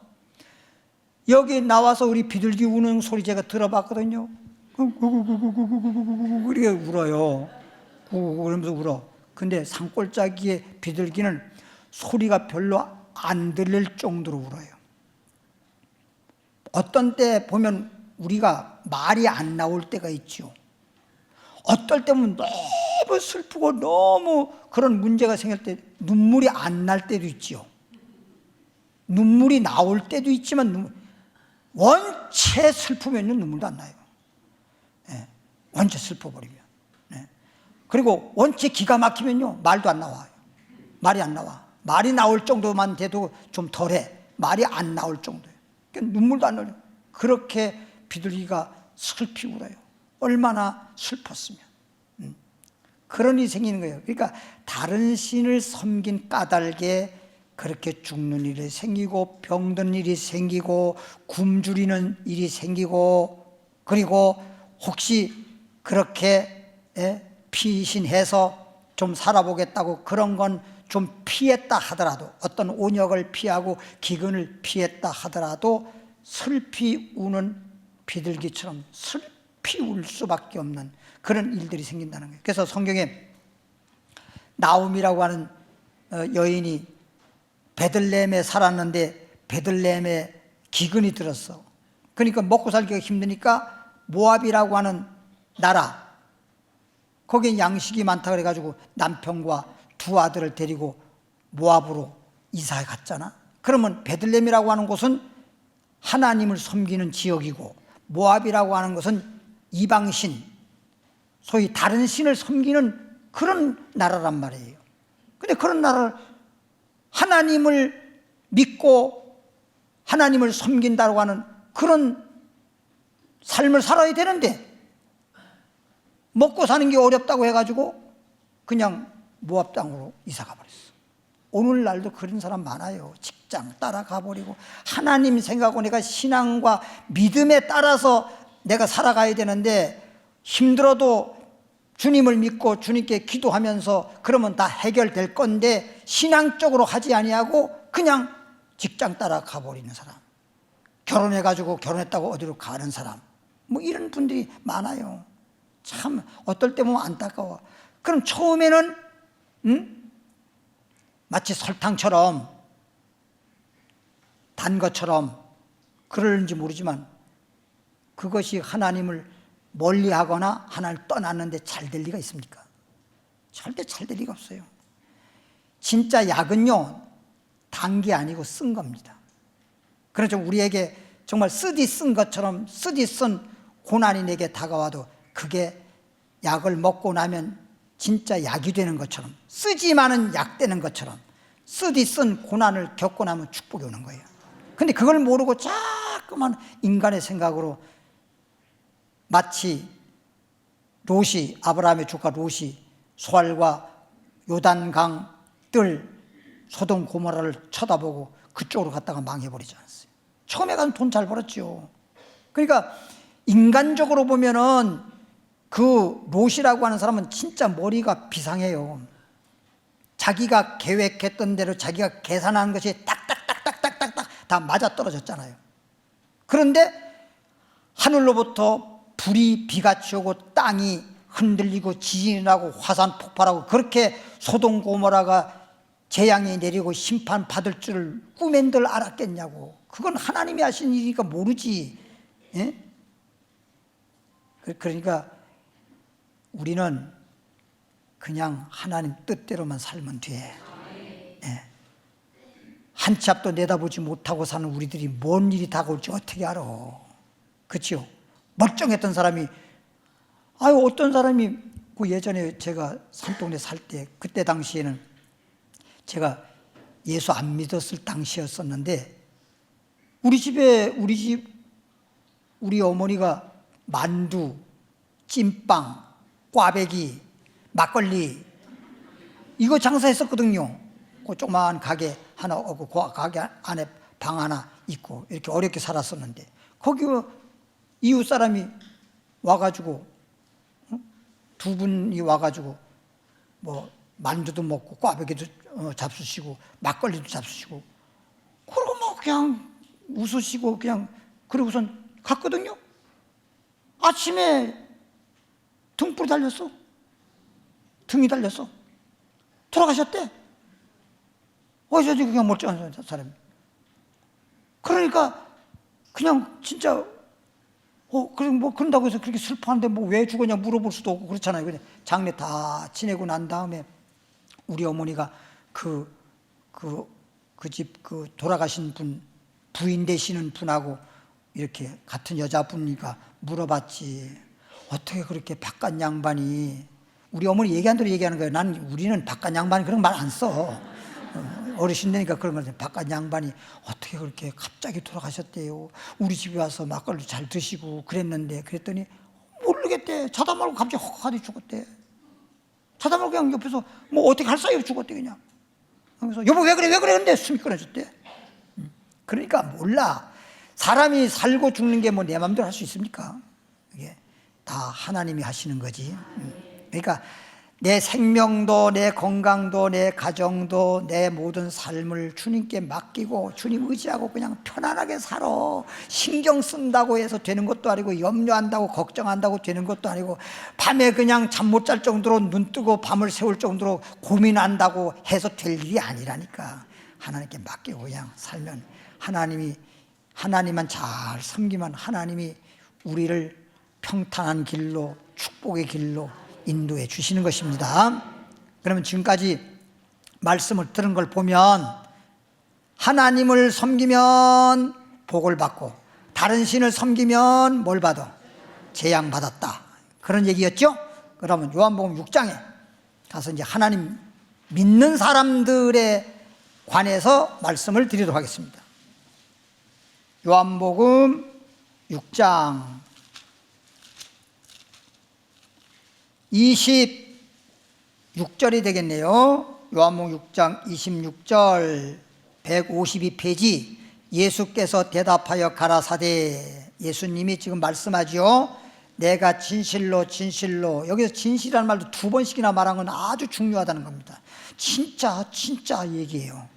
여기 나와서 우리 비둘기 우는 소리 제가 들어봤거든요. 그렇게 울어요. 그러면서 울어. 근데 산골짜기의 비둘기는 소리가 별로 안 들릴 정도로 울어요. 어떤 때 보면 우리가 말이 안 나올 때가 있죠. 어떨 때면 너무 슬프고 너무 그런 문제가 생길 때 눈물이 안 날 때도 있죠. 눈물이 나올 때도 있지만 원체 슬프면 눈물도 안 나요. 예, 원체 슬퍼버리면. 예. 그리고 원체 기가 막히면요, 말도 안 나와요. 말이 안 나와. 말이 나올 정도만 돼도 좀 덜해. 말이 안 나올 정도예요. 그러니까 눈물도 안 나요. 그렇게 비둘기가 슬피 울어요. 얼마나 슬펐으면. 그런 일이 생기는 거예요. 그러니까 다른 신을 섬긴 까닭에 그렇게 죽는 일이 생기고, 병든 일이 생기고, 굶주리는 일이 생기고, 그리고 혹시 그렇게 피신해서 좀 살아보겠다고 그런 건 좀 피했다 하더라도, 어떤 온역을 피하고 기근을 피했다 하더라도 슬피 우는 비둘기처럼 슬피 울 수밖에 없는 그런 일들이 생긴다는 거예요. 그래서 성경에 나옴이라고 하는 여인이 베들레헴에 살았는데 베들레헴에 기근이 들었어. 그러니까 먹고 살기가 힘드니까 모압이라고 하는 나라, 거기에 양식이 많다 그래가지고 남편과 두 아들을 데리고 모압으로 이사해 갔잖아. 그러면 베들레헴이라고 하는 곳은 하나님을 섬기는 지역이고, 모압이라고 하는 것은 이방신, 소위 다른 신을 섬기는 그런 나라란 말이에요. 근데 그런 나라를 하나님을 믿고 하나님을 섬긴다고 하는 그런 삶을 살아야 되는데, 먹고 사는 게 어렵다고 해가지고 그냥 모압 땅으로 이사가 버렸어. 오늘날도 그런 사람 많아요. 직장 따라가 버리고, 하나님 생각하고 내가 신앙과 믿음에 따라서 내가 살아가야 되는데, 힘들어도 주님을 믿고 주님께 기도하면서 그러면 다 해결될 건데 신앙적으로 하지 아니하고 그냥 직장 따라가 버리는 사람, 결혼해가지고 결혼했다고 어디로 가는 사람, 뭐 이런 분들이 많아요. 참 어떨 때 보면 안타까워. 그럼 처음에는 마치 설탕처럼 단 것처럼 그러는지 모르지만, 그것이 하나님을 멀리하거나 하나님을 떠났는데 잘 될 리가 있습니까? 절대 잘 될 리가 없어요. 진짜 약은요, 단 게 아니고 쓴 겁니다. 그래서 우리에게 정말 쓰디 쓴 것처럼 쓰디 쓴 고난이 내게 다가와도 그게 약을 먹고 나면 진짜 약이 되는 것처럼, 쓰지만은 약 되는 것처럼, 쓰디 쓴 고난을 겪고 나면 축복이 오는 거예요. 근데 그걸 모르고 자꾸만 인간의 생각으로 마치 롯이, 아브라함의 조카 롯이 소알과 요단강 뜰 소돔 고모라를 쳐다보고 그쪽으로 갔다가 망해버리지 않았어요. 처음에 가서 돈 잘 벌었죠. 그러니까 인간적으로 보면은 그 롯이라고 하는 사람은 진짜 머리가 비상해요. 자기가 계획했던 대로 자기가 계산한 것이 딱딱딱딱딱딱 다 맞아떨어졌잖아요. 그런데 하늘로부터 불이 비같이 오고 땅이 흔들리고 지진이 나고 화산 폭발하고 그렇게 소돔 고모라가 재앙이 내리고 심판받을 줄을 꿈엔들 알았겠냐고. 그건 하나님이 하신 일이니까 모르지. 예? 그러니까 우리는 그냥 하나님 뜻대로만 살면 돼. 예. 한 치 앞도 내다보지 못하고 사는 우리들이 뭔 일이 다가올지 어떻게 알아. 그렇죠? 멀쩡했던 사람이, 어떤 사람이 그 예전에 제가 산동네 살 때, 그때 당시에는 제가 예수 안 믿었을 당시였었는데, 우리 어머니가 만두, 찐빵, 꽈배기, 막걸리 이거 장사했었거든요. 그 조그마한 가게 하나 오고 그 가게 안에 방 하나 있고 이렇게 어렵게 살았었는데, 거기 이웃 사람이 와가지고 두 분이 와가지고 뭐 만두도 먹고 꽈배기도 잡수시고 막걸리도 잡수시고 그러고 뭐 그냥 웃으시고 그냥 그러고선 갔거든요. 아침에 등불이 달렸어. 등이 달렸어. 돌아가셨대. 어디서 그냥 멀쩡한 사람이. 그러니까 그냥 진짜 그럼 뭐 그런다고 해서 그렇게 슬퍼하는데 뭐 왜 죽었냐 물어볼 수도 없고 그렇잖아요. 그냥 장례 다 지내고 난 다음에 우리 어머니가 그 집 돌아가신 분 부인 되시는 분하고 이렇게 같은 여자분이니까 물어봤지. 어떻게 그렇게 바깥 양반이, 우리 어머니 얘기한 대로 얘기하는 거예요. 우리는 바깥 양반이 그런 말 안 써. 어르신되니까 그런 거죠. 바깥 양반이 어떻게 그렇게 갑자기 돌아가셨대요. 우리 집에 와서 막걸리 잘 드시고 그랬는데, 그랬더니 모르겠대. 자다 말고 갑자기 헉하니 죽었대. 자다 말고 그냥 옆에서 뭐 어떻게 할 사이로 죽었대 그냥. 그래서 여보 왜 그래 근데 숨이 끊어졌대. 그러니까 몰라. 사람이 살고 죽는 게 뭐 내 마음대로 할 수 있습니까? 이게 다 하나님이 하시는 거지. 그러니까 내 생명도 내 건강도 내 가정도 내 모든 삶을 주님께 맡기고 주님 의지하고 그냥 편안하게 살아. 신경 쓴다고 해서 되는 것도 아니고 염려한다고 걱정한다고 되는 것도 아니고 밤에 그냥 잠 못 잘 정도로 눈 뜨고 밤을 새울 정도로 고민한다고 해서 될 일이 아니라니까. 하나님께 맡기고 그냥 살면 하나님만 잘 섬기면 하나님이 우리를 평탄한 길로 축복의 길로 인도해 주시는 것입니다. 그러면 지금까지 말씀을 들은 걸 보면 하나님을 섬기면 복을 받고 다른 신을 섬기면 뭘 받아? 재앙받았다. 그런 얘기였죠? 그러면 요한복음 6장에 가서 이제 하나님 믿는 사람들에 관해서 말씀을 드리도록 하겠습니다. 요한복음 6장 26절이 되겠네요. 요한복음 6장 26절 152페이지. 예수께서 대답하여 가라사대, 예수님이 지금 말씀하죠. 내가 진실로 여기서 진실이라는 말도 두 번씩이나 말한 건 아주 중요하다는 겁니다. 진짜 얘기예요.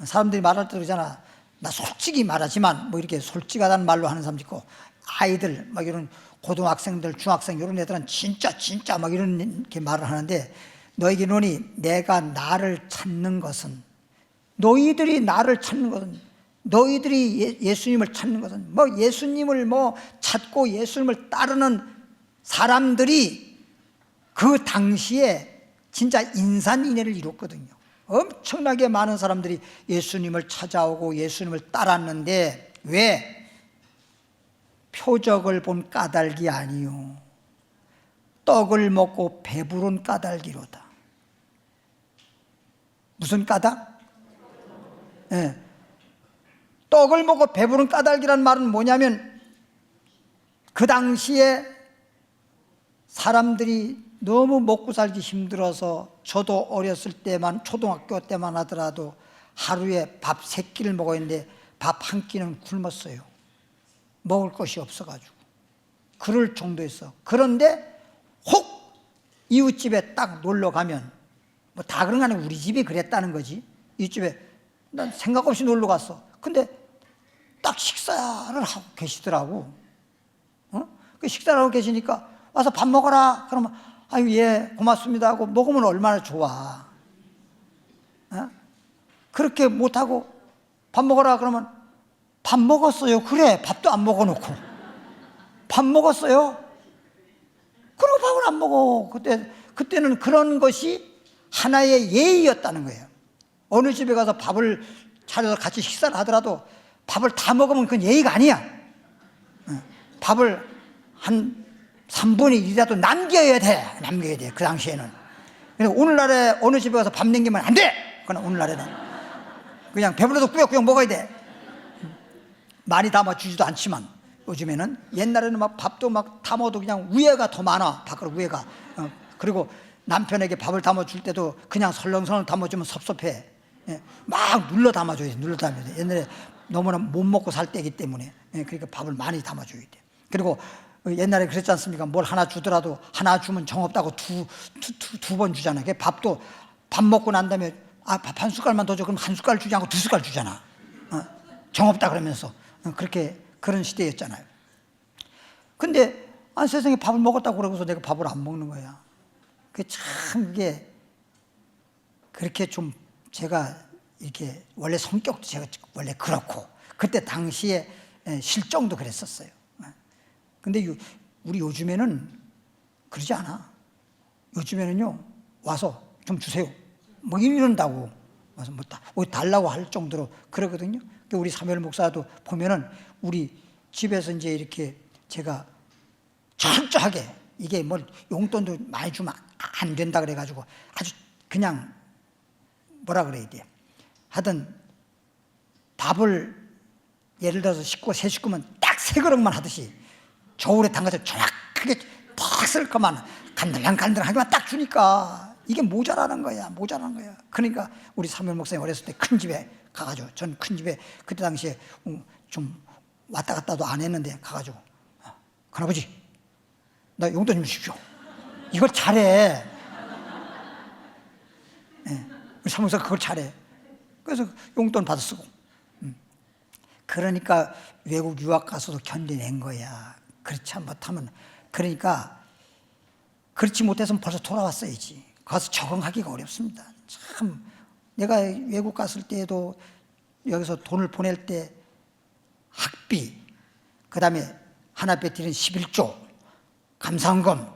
사람들이 말할 때 그러잖아. 나 솔직히 말하지만 뭐 이렇게 솔직하다는 말로 하는 사람도 있고, 아이들 막 이런 고등학생들 중학생 이런 애들은 진짜 막 이렇게 말을 하는데, 너에게 노니 내가 나를 찾는 것은, 너희들이 나를 찾는 것은, 너희들이 예수님을 찾는 것은, 뭐 예수님을 뭐 찾고 예수님을 따르는 사람들이 그 당시에 진짜 인산인해를 이뤘거든요. 엄청나게 많은 사람들이 예수님을 찾아오고 예수님을 따랐는데, 왜? 표적을 본 까닭이 아니요, 떡을 먹고 배부른 까닭이로다. 무슨 까닭? 예. 떡을 먹고 배부른 까닭이란 말은 뭐냐면 그 당시에 사람들이 너무 먹고 살기 힘들어서 저도 어렸을 때만 초등학교 때만 하더라도 하루에 밥 3끼를 먹었는데 밥 한 끼는 굶었어요. 먹을 것이 없어가지고. 그럴 정도였어. 그런데 혹 이웃집에 딱 놀러 가면 뭐 다 그런 거 아니고 우리 집이 그랬다는 거지. 이웃집에 난 생각 없이 놀러 갔어. 근데 딱 식사를 하고 계시더라고. 그 식사를 하고 계시니까 와서 밥 먹어라. 그러면 아유 예 고맙습니다 하고 먹으면 얼마나 좋아. 그렇게 못하고 밥 먹어라 그러면 밥 먹었어요. 그래 밥도 안 먹어놓고 밥 먹었어요. 그리고 밥을 안 먹어. 그때는 그런 것이 하나의 예의였다는 거예요. 어느 집에 가서 밥을 차려서 같이 식사를 하더라도 밥을 다 먹으면 그건 예의가 아니야. 밥을 한 3분의 1이라도 남겨야 돼. 그 당시에는. 그래서 오늘날에 어느 집에 가서 밥 남기면 안 돼. 그건 오늘날에는 그냥 배불러도 꾸역꾸역 먹어야 돼. 많이 담아주지도 않지만 요즘에는, 옛날에는 막 밥도 막 담아도 그냥 우애가 더 많아. 밖으로 우애가. 그리고 남편에게 밥을 담아줄 때도 그냥 설렁설렁 담아주면 섭섭해. 막 눌러 담아줘야 돼. 옛날에 너무나 못 먹고 살 때이기 때문에. 그러니까 밥을 많이 담아줘야 돼. 그리고 옛날에 그랬지 않습니까? 뭘 하나 주더라도 하나 주면 정없다고 두 번 주잖아. 밥도 밥 먹고 난 다음에 밥 한 숟갈만 더 줘. 그럼 한 숟갈 주지 않고 2숟갈 주잖아. 정없다 그러면서. 그렇게 그런 시대였잖아요. 근데 세상에 밥을 먹었다고 그러고서 내가 밥을 안 먹는 거야. 그게 그렇게 좀 제가 이렇게 원래 성격도 제가 원래 그렇고 그때 당시에 실정도 그랬었어요. 근데 우리 요즘에는 그러지 않아. 요즘에는요 와서 좀 주세요 뭐 이런다고 와서 뭐 달라고 할 정도로 그러거든요. 우리 사무엘 목사도 보면은 우리 집에서 이제 이렇게 제가 철저하게 이게 뭐 용돈도 많이 주면 안 된다 그래가지고 아주 그냥 뭐라 그래야 돼. 하여튼 밥을 예를 들어서 세 식구면 딱 3그릇만 하듯이 저울에 담가서 정확하게 팍 쓸 것만 간들간들하게만 딱 주니까 이게 모자라는 거야. 그러니까 우리 사무엘 목사님 어렸을 때 큰 집에 가가지고, 전 큰 집에 그때 당시에 좀 왔다 갔다도 안 했는데 가가지고 큰아버지 나 용돈 좀 주십시오. 이걸 잘해. 우리 사무엘 목사가 그걸 잘해. 그래서 용돈 받아 쓰고. 그러니까 외국 유학 가서도 견뎌낸 거야. 그렇지 못하면. 그러니까 그렇지 못해서는 벌써 돌아왔어야지. 가서 적응하기가 어렵습니다. 참 내가 외국 갔을 때에도 여기서 돈을 보낼 때 학비, 그 다음에 하나님께 드리는 11조, 감사헌금,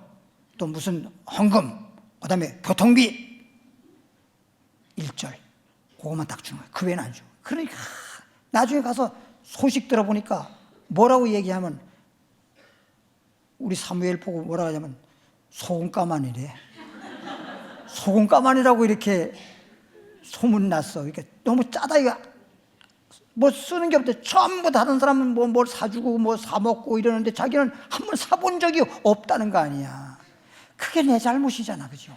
또 무슨 헌금, 그 다음에 교통비 1절 그것만 딱 주는 거야. 그 외에는 안 줘. 그러니까 나중에 가서 소식 들어보니까 뭐라고 얘기하면 우리 사무엘 보고 뭐라고 하냐면 소금가만이래. 소금가만이라고 이렇게 소문났어. 이렇게 너무 짜다. 이거 뭐 쓰는 게 없대. 전부 다른 사람은 뭘 사주고 뭐 사먹고 이러는데 자기는 한 번 사본 적이 없다는 거 아니야. 그게 내 잘못이잖아. 그죠?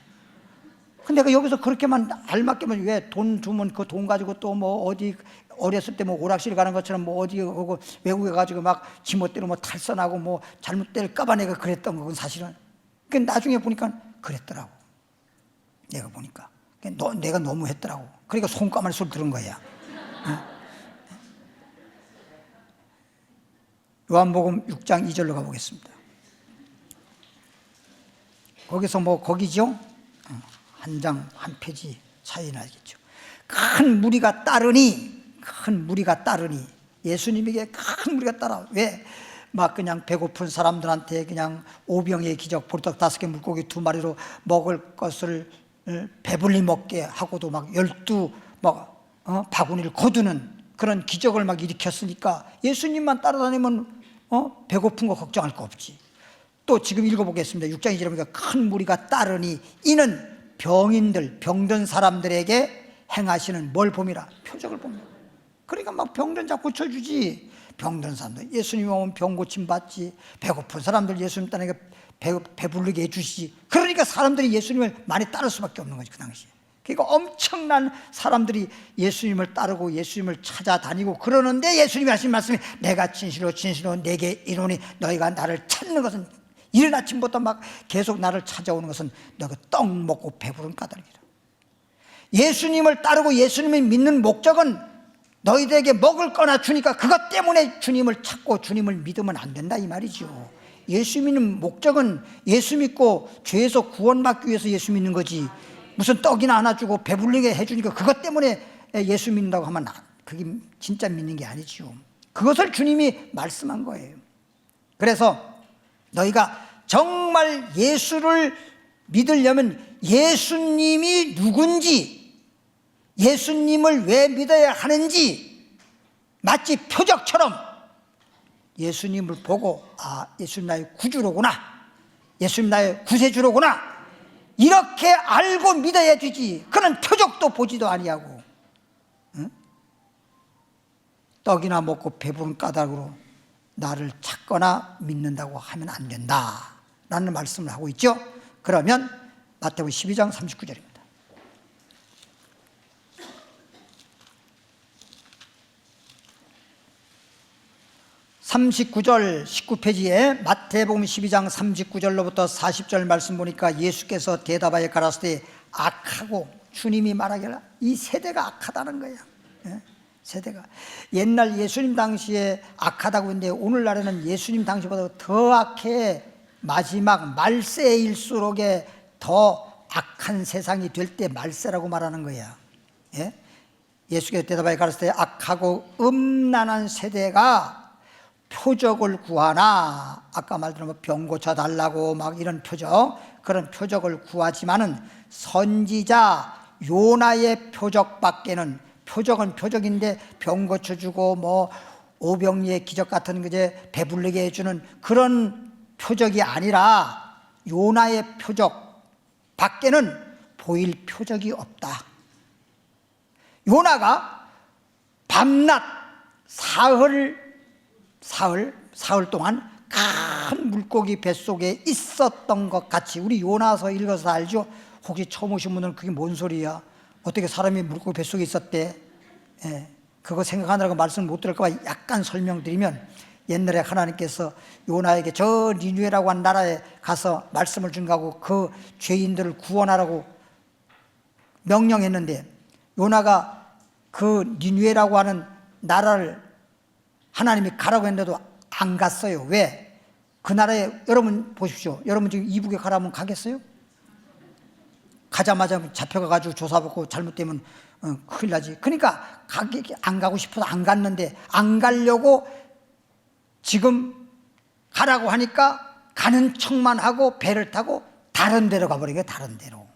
근데 내가 여기서 그렇게만 알맞게만 왜 돈 주면 그 돈 가지고 또 뭐 어디 어렸을 때 뭐 오락실 가는 것처럼 뭐 어디 가고 외국에 가지고 막 지멋대로 뭐 탈선하고 뭐 잘못될까봐 내가 그랬던 거건 사실은. 그 나중에 보니까 그랬더라고. 내가 보니까 내가 너무 했더라고. 그러니까 손가마니 소리 들은 거야. 요한복음 6장 2절로 가보겠습니다. 거기서 뭐 거기죠? 한 장 한 페이지 차이 나겠죠. 큰 무리가 따르니 예수님에게 큰 무리가 따라. 왜? 막 그냥 배고픈 사람들한테 그냥 오병이의 기적, 보리떡 5개 물고기 2마리로 먹을 것을 배불리 먹게 하고도 막 12 바구니를 거두는 그런 기적을 막 일으켰으니까 예수님만 따라다니면 배고픈 거 걱정할 거 없지. 또 지금 읽어보겠습니다. 6장 2절에 보니까 큰 무리가 따르니 이는 병인들, 병든 사람들에게 행하시는 뭘 봄이라? 표적을 봅니다. 그러니까 막 병든 자 고쳐주지. 병든 사람들 예수님 오면 병 고침 받지. 배고픈 사람들 예수님 따르니까 배부르게 해주시지. 그러니까 사람들이 예수님을 많이 따를 수밖에 없는 거지 그 당시에. 그러니까 엄청난 사람들이 예수님을 따르고 예수님을 찾아다니고 그러는데 예수님이 하신 말씀이 내가 진실로 진실로 내게 이르노니 너희가 나를 찾는 것은 이른 아침부터 막 계속 나를 찾아오는 것은 너희가 떡 먹고 배부른 까닭이라. 예수님을 따르고 예수님을 믿는 목적은 너희들에게 먹을 거나 주니까 그것 때문에 주님을 찾고 주님을 믿으면 안 된다 이 말이죠. 예수 믿는 목적은 예수 믿고 죄에서 구원받기 위해서 예수 믿는 거지, 무슨 떡이나 하나 주고 배불리게 해주니까 그것 때문에 예수 믿는다고 하면 그게 진짜 믿는 게 아니죠. 그것을 주님이 말씀한 거예요. 그래서 너희가 정말 예수를 믿으려면 예수님이 누군지, 예수님을 왜 믿어야 하는지 마치 표적처럼 예수님을 보고 예수님 나의 구주로구나, 예수님 나의 구세주로구나 이렇게 알고 믿어야 되지. 그는 표적도 보지도 아니하고 떡이나 먹고 배부른 까닭으로 나를 찾거나 믿는다고 하면 안 된다 라는 말씀을 하고 있죠. 그러면 마태복음 12장 39절입니다. 39절 19페이지에 마태복음 12장 39절로부터 40절 말씀 보니까 예수께서 대답하여 가라사대 악하고, 주님이 말하기를 이 세대가 악하다는 거예요. 세대가 옛날 예수님 당시에 악하다고 했는데 오늘날에는 예수님 당시보다 더 악해. 마지막 말세일수록에 더 악한 세상이 될 때 말세라고 말하는 거야. 예수께서 대답하여 가라사대 악하고 음란한 세대가 표적을 구하나, 아까 말대로 병 고쳐달라고 막 이런 표적, 그런 표적을 구하지만은 선지자 요나의 표적밖에는, 표적은 표적인데 병 고쳐주고 뭐 오병이의 기적 같은 그제 배불리게 해주는 그런 표적이 아니라 요나의 표적 밖에는 보일 표적이 없다. 요나가 밤낮 사흘 동안 큰 물고기 뱃속에 있었던 것 같이, 우리 요나서 읽어서 알죠? 혹시 처음 오신 분들은 그게 뭔 소리야? 어떻게 사람이 물고기 뱃속에 있었대? 그거 생각하느라고 말씀 못 들을까 봐 약간 설명드리면, 옛날에 하나님께서 요나에게 저 니누에라고 한 나라에 가서 말씀을 준다고 그 죄인들을 구원하라고 명령했는데, 요나가 그 니누에라고 하는 나라를 하나님이 가라고 했는데도 안 갔어요. 왜? 그 나라에, 여러분 보십시오. 여러분 지금 이북에 가라면 가겠어요? 가자마자 잡혀가가지고 조사받고 잘못되면 큰일 나지. 그러니까 안 가고 싶어서 안 갔는데, 안 가려고 지금 가라고 하니까 가는 척만 하고 배를 타고 다른 데로 가버린 거예요. 다른 데로.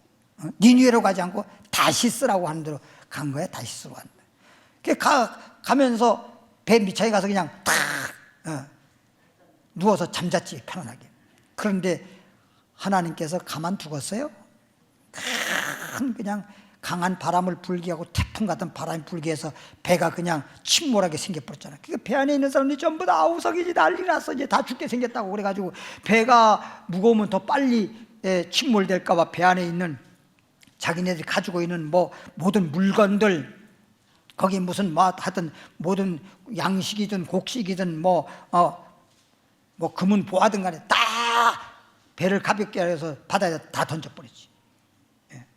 니누에로 가지 않고 다시스라고 하는 데로 간 거야. 다시스로 간 거야. 가면서 배 밑창에 가서 그냥 탁 누워서 잠잤지, 편안하게. 그런데 하나님께서 가만두었어요. 그냥 강한 바람을 불게 하고 태풍 같은 바람이 불게 해서 배가 그냥 침몰하게 생겨버렸잖아요. 그러니까 배 안에 있는 사람들이 전부 다 아우성이지, 난리 났어. 이제 다 죽게 생겼다고 그래가지고, 배가 무거우면 더 빨리 침몰될까 봐 배 안에 있는 자기네들이 가지고 있는 뭐 모든 물건들, 거기 무슨 뭐 하여튼 모든 양식이든 곡식이든 뭐 금은 보화든 간에 다 배를 가볍게 해서 바다에 다 던져버리지.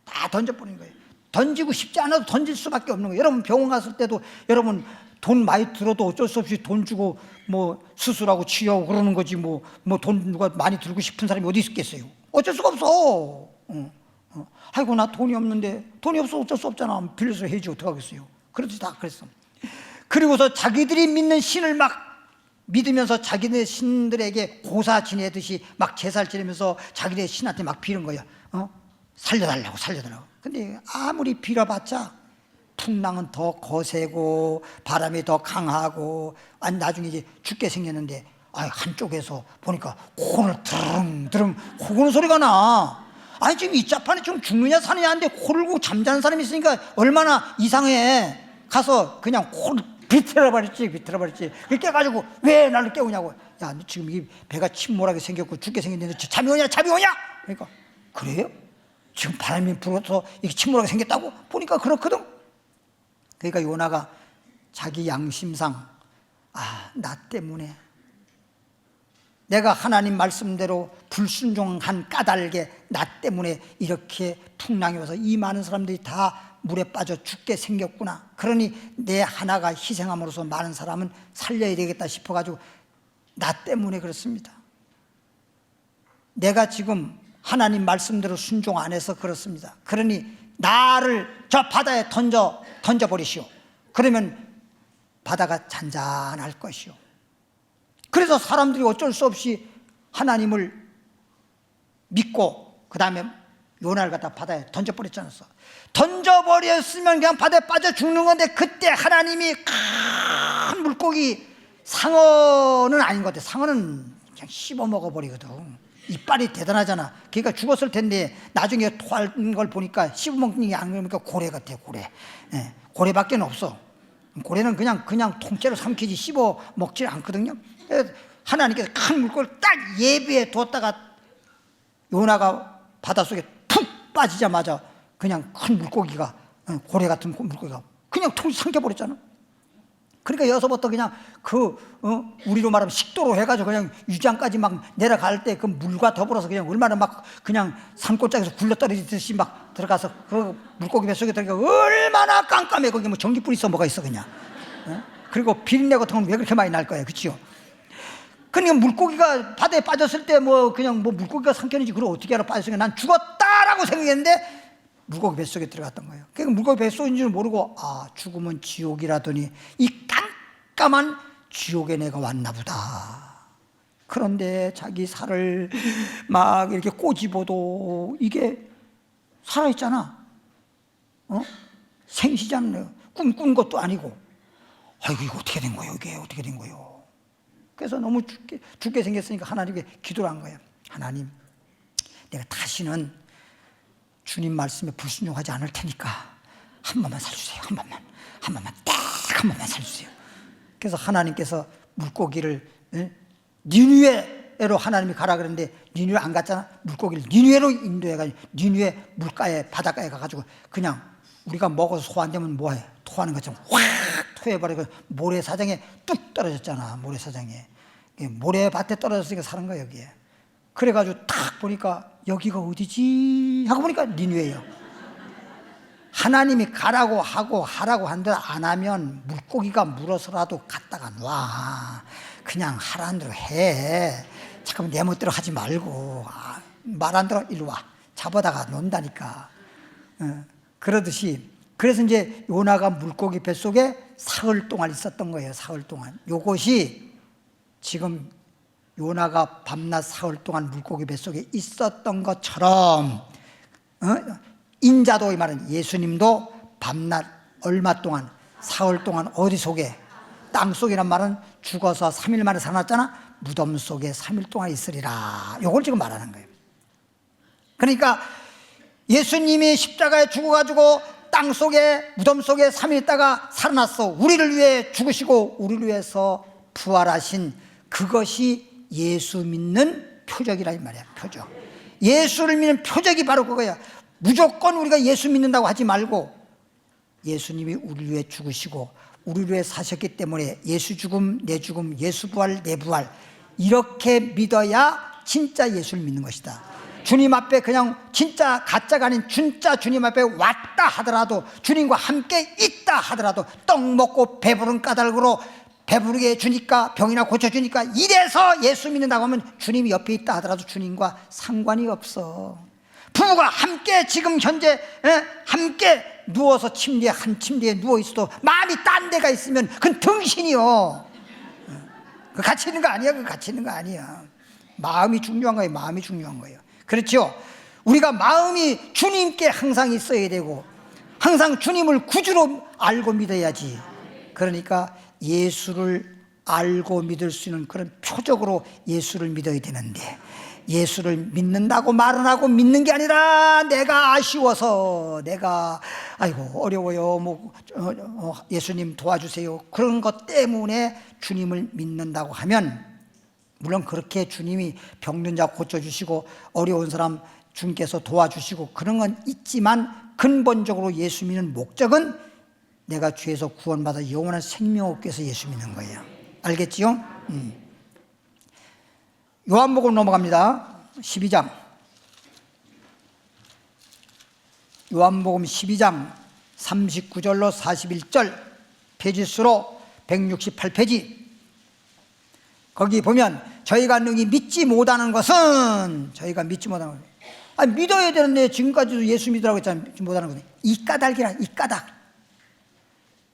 다 던져버리는 거예요. 던지고 싶지 않아도 던질 수밖에 없는 거예요. 여러분 병원 갔을 때도 여러분 돈 많이 들어도 어쩔 수 없이 돈 주고 뭐 수술하고 치료하고 그러는 거지, 뭐 돈 누가 많이 들고 싶은 사람이 어디 있겠어요? 어쩔 수가 없어. 아이고 나 돈이 없는데, 돈이 없어 어쩔 수 없잖아. 빌려서 해야지 어떡하겠어요. 그래도 다 그랬어. 그리고서 자기들이 믿는 신을 막 믿으면서 자기네 신들에게 고사 지내듯이 막 제사를 지내면서 자기네 신한테 막 비는 거야. 살려달라고. 근데 아무리 빌어봤자 풍랑은 더 거세고 바람이 더 강하고 나중에 이제 죽게 생겼는데 한쪽에서 보니까 코를 드릉드릉 코 고는 소리가 나. 아니 지금 이 자판에 지금 죽느냐 사느냐 하는데 코를 고고 잠자는 사람이 있으니까 얼마나 이상해. 가서 그냥 코를 비틀어버렸지. 그렇게 해가지고 왜 나를 깨우냐고. 야, 너 지금 이 배가 침몰하게 생겼고 죽게 생겼는데 잠이 오냐? 그러니까 그래요? 지금 바람이 불어서 이게 침몰하게 생겼다고? 보니까 그렇거든. 그러니까 요나가 자기 양심상 나 때문에 내가 하나님 말씀대로 불순종한 까닭에 나 때문에 이렇게 풍랑이 와서 이 많은 사람들이 다 물에 빠져 죽게 생겼구나. 그러니 내 하나가 희생함으로써 많은 사람은 살려야 되겠다 싶어가지고 나 때문에 그렇습니다. 내가 지금 하나님 말씀대로 순종 안 해서 그렇습니다. 그러니 나를 저 바다에 던져버리시오. 그러면 바다가 잔잔할 것이오. 그래서 사람들이 어쩔 수 없이 하나님을 믿고 그 다음에 요나를 갖다 바다에 던져버렸지 않았어. 던져버렸으면 그냥 바다에 빠져 죽는 건데 그때 하나님이 큰 물고기, 상어는 아닌 것 같아. 상어는 그냥 씹어 먹어버리거든. 이빨이 대단하잖아. 그러니까 죽었을 텐데 나중에 토하는 걸 보니까 씹어먹는 게 안 그러니까 고래 같아. 고래. 고래밖에 없어. 고래는 그냥 통째로 삼키지 씹어 먹지 않거든요. 하나님께서 큰 물고기를 딱 예비해 뒀다가 요나가 바닷속에 푹 빠지자마자 그냥 큰 물고기가, 고래 같은 물고기가 그냥 통 삼켜버렸잖아. 그러니까 여기서부터 그냥 우리로 말하면 식도로 해가지고 그냥 유장까지 막 내려갈 때 그 물과 더불어서 그냥 얼마나 막 그냥 산골짜기에서 굴러 떨어지듯이 막 들어가서 그 물고기 뱃속에 들어가 얼마나 깜깜해. 거기 뭐 전기불 있어 뭐가 있어 그냥. 그리고 비린내 같은 건 왜 그렇게 많이 날 거야. 그치요? 그러니까 물고기가 바다에 빠졌을 때 뭐 그냥 뭐 물고기가 삼켰는지 그걸 어떻게 알아. 빠졌으니까 난 죽었다라고 생각했는데 물고기 뱃속에 들어갔던 거예요. 그러니까 물고기 뱃속인 줄 모르고 죽으면 지옥이라더니 이 깜깜한 지옥에 내가 왔나 보다. 그런데 자기 살을 막 이렇게 꼬집어도 이게 살아있잖아. 생시잖아요. 꿈꾼 것도 아니고. 아이고 이거 어떻게 된 거예요? 이게 어떻게 된 거예요? 그래서 너무 죽게 생겼으니까 하나님께 기도를 한 거예요. 하나님, 내가 다시는 주님 말씀에 불순종하지 않을 테니까 한 번만 살려주세요. 한 번만 딱 한 번만 살려주세요. 그래서 하나님께서 물고기를 니느웨로 하나님이 가라 그랬는데 니느웨 안 갔잖아. 물고기를 니느웨로 인도해가지고 니느웨 물가에 바닷가에 가가지고 그냥 우리가 먹어서 소 안 되면 뭐해? 토하는 것처럼 확 토해버리고 모래사장에 뚝 떨어졌잖아. 모래밭에 떨어졌으니까 사는 거야 여기에. 그래가지고 딱 보니까 여기가 어디지? 하고 보니까 니느웨예요. 하나님이 가라고 하고 하라고 한들 안 하면 물고기가 물어서라도 갔다가 놔. 그냥 하라는 대로 해. 잠깐만 내 멋대로 하지 말고 말 안 들어 일로 와. 잡아다가 논다니까. 그러듯이 그래서 이제 요나가 물고기 뱃속에 사흘 동안 있었던 거예요. 사흘 동안. 요것이 지금 요나가 밤낮 사흘 동안 물고기 뱃속에 있었던 것처럼 인자도 이 말은 예수님도 밤낮 얼마 동안 사흘 동안 어디 속에 땅 속이란 말은 죽어서 3일 만에 살아났잖아. 무덤 속에 3일 동안 있으리라. 요걸 지금 말하는 거예요. 그러니까 예수님이 십자가에 죽어가지고 땅 속에 무덤 속에 3일 있다가 살아났어. 우리를 위해 죽으시고 우리를 위해서 부활하신 그것이 예수 믿는 표적이라 이 말이야. 표적. 예수를 믿는 표적이 바로 그거야. 무조건 우리가 예수 믿는다고 하지 말고 예수님이 우리를 위해 죽으시고 우리를 위해 사셨기 때문에 예수 죽음 내 죽음 예수 부활 내 부활 이렇게 믿어야 진짜 예수를 믿는 것이다. 주님 앞에 그냥 진짜 가짜가 아닌 진짜 주님 앞에 왔다 하더라도 주님과 함께 있다 하더라도 떡 먹고 배부른 까닭으로 배부르게 해주니까 병이나 고쳐주니까 이래서 예수 믿는다고 하면 주님이 옆에 있다 하더라도 주님과 상관이 없어. 부부가 함께 지금 현재 함께 누워서 한 침대에 누워있어도 마음이 딴 데가 있으면 그건 등신이요. 그 같이 있는 거 아니야. 그 같이 있는 거 아니야. 마음이 중요한 거예요. 마음이 중요한 거예요. 그렇죠? 우리가 마음이 주님께 항상 있어야 되고 항상 주님을 구주로 알고 믿어야지. 그러니까 예수를 알고 믿을 수 있는 그런 표적으로 예수를 믿어야 되는데, 예수를 믿는다고 말은 하고 믿는 게 아니라 내가 아쉬워서, 내가 아이고 어려워요, 예수님 도와주세요, 그런 것 때문에 주님을 믿는다고 하면, 물론 그렇게 주님이 병든 자 고쳐주시고 어려운 사람 주님께서 도와주시고 그런 건 있지만, 근본적으로 예수 믿는 목적은 내가 죄에서 구원받아 영원한 생명 얻기 위해서 예수 믿는 거예요. 알겠지요? 요한복음 넘어갑니다. 12장. 요한복음 12장 39절로 41절, 페이지수로 168페이지. 거기 보면 저희가 능히 믿지 못하는 것은, 저희가 믿지 못하는 것은, 믿어야 되는데 지금까지도 예수 믿으라고 했잖아요. 믿지 못하는 것은 이 까닭이라. 이 까닭.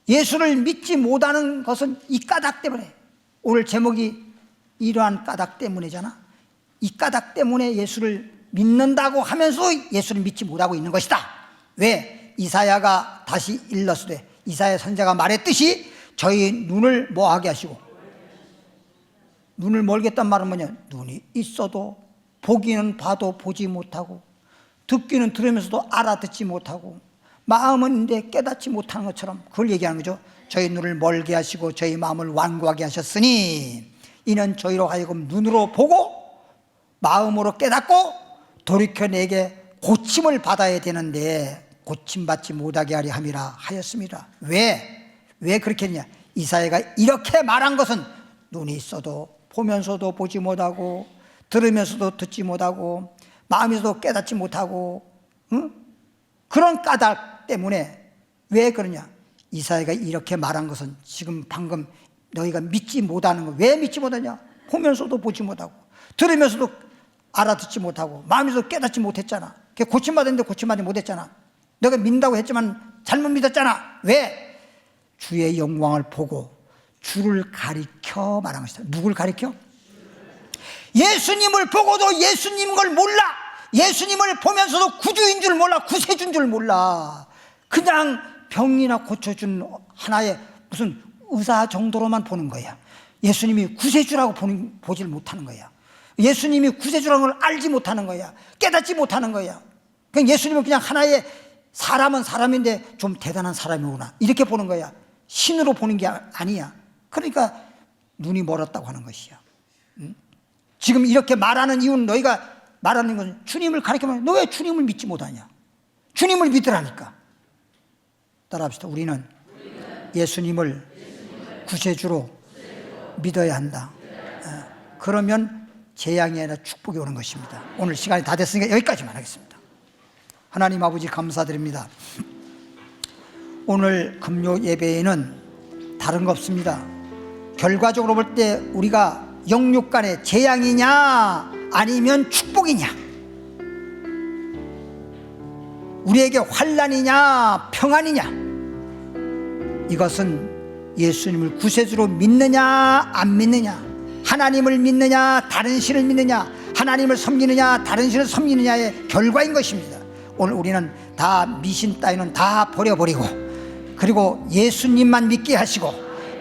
예수를 믿지 못하는 것은 이 까닭 때문에. 오늘 제목이 이러한 까닭 때문이잖아. 이 까닭 때문에 예수를 믿는다고 하면서 예수를 믿지 못하고 있는 것이다. 왜? 이사야가 다시 일렀으되, 이사야 선지자가 말했듯이 저희 눈을 뭐하게 하시고, 눈을 멀겠단 말은 뭐냐, 눈이 있어도 보기는 봐도 보지 못하고, 듣기는 들으면서도 알아듣지 못하고, 마음은 있는데 깨닫지 못하는 것처럼, 그걸 얘기하는 거죠. 저희 눈을 멀게 하시고 저희 마음을 완고하게 하셨으니 이는 저희로 하여금 눈으로 보고 마음으로 깨닫고 돌이켜 내게 고침을 받아야 되는데 고침받지 못하게 하려 함이라 하였습니다. 왜 그렇게 했냐? 이사야가 이렇게 말한 것은 눈이 있어도 보면서도 보지 못하고, 들으면서도 듣지 못하고, 마음에서도 깨닫지 못하고, 그런 까닭 때문에. 왜 그러냐? 이사야가 이렇게 말한 것은 지금 방금 너희가 믿지 못하는 거. 왜 믿지 못하냐? 보면서도 보지 못하고, 들으면서도 알아듣지 못하고, 마음에서도 깨닫지 못했잖아. 고침받았는데 고침받지 못했잖아. 너가 믿는다고 했지만 잘못 믿었잖아. 왜? 주의 영광을 보고 주를 가리켜 말한 것이다. 누굴 가리켜? 예수님을 보고도 예수님 걸 몰라. 예수님을 보면서도 구주인 줄 몰라. 구세주인 줄 몰라. 그냥 병이나 고쳐준 하나의 무슨 의사 정도로만 보는 거야. 예수님이 구세주라고 보질 못하는 거야. 예수님이 구세주라는 걸 알지 못하는 거야. 깨닫지 못하는 거야. 그냥 예수님은 그냥 하나의 사람은 사람인데 좀 대단한 사람이구나, 이렇게 보는 거야. 신으로 보는 게 아니야. 그러니까 눈이 멀었다고 하는 것이야. 지금 이렇게 말하는 이유는, 너희가 말하는 것은 주님을 가리키면, 너 왜 주님을 믿지 못하냐? 주님을 믿으라니까. 따라합시다. 우리는 예수님을 구세주로 믿어야 한다. 그러면 재앙이 아니라 축복이 오는 것입니다. 오늘 시간이 다 됐으니까 여기까지만 하겠습니다. 하나님 아버지 감사드립니다. 오늘 금요 예배에는 다른 거 없습니다. 결과적으로 볼 때 우리가 영육 간의 재앙이냐 아니면 축복이냐, 우리에게 환난이냐 평안이냐, 이것은 예수님을 구세주로 믿느냐 안 믿느냐, 하나님을 믿느냐 다른 신을 믿느냐, 하나님을 섬기느냐 다른 신을 섬기느냐의 결과인 것입니다. 오늘 우리는 다 미신 따위는 다 버려버리고, 그리고 예수님만 믿게 하시고,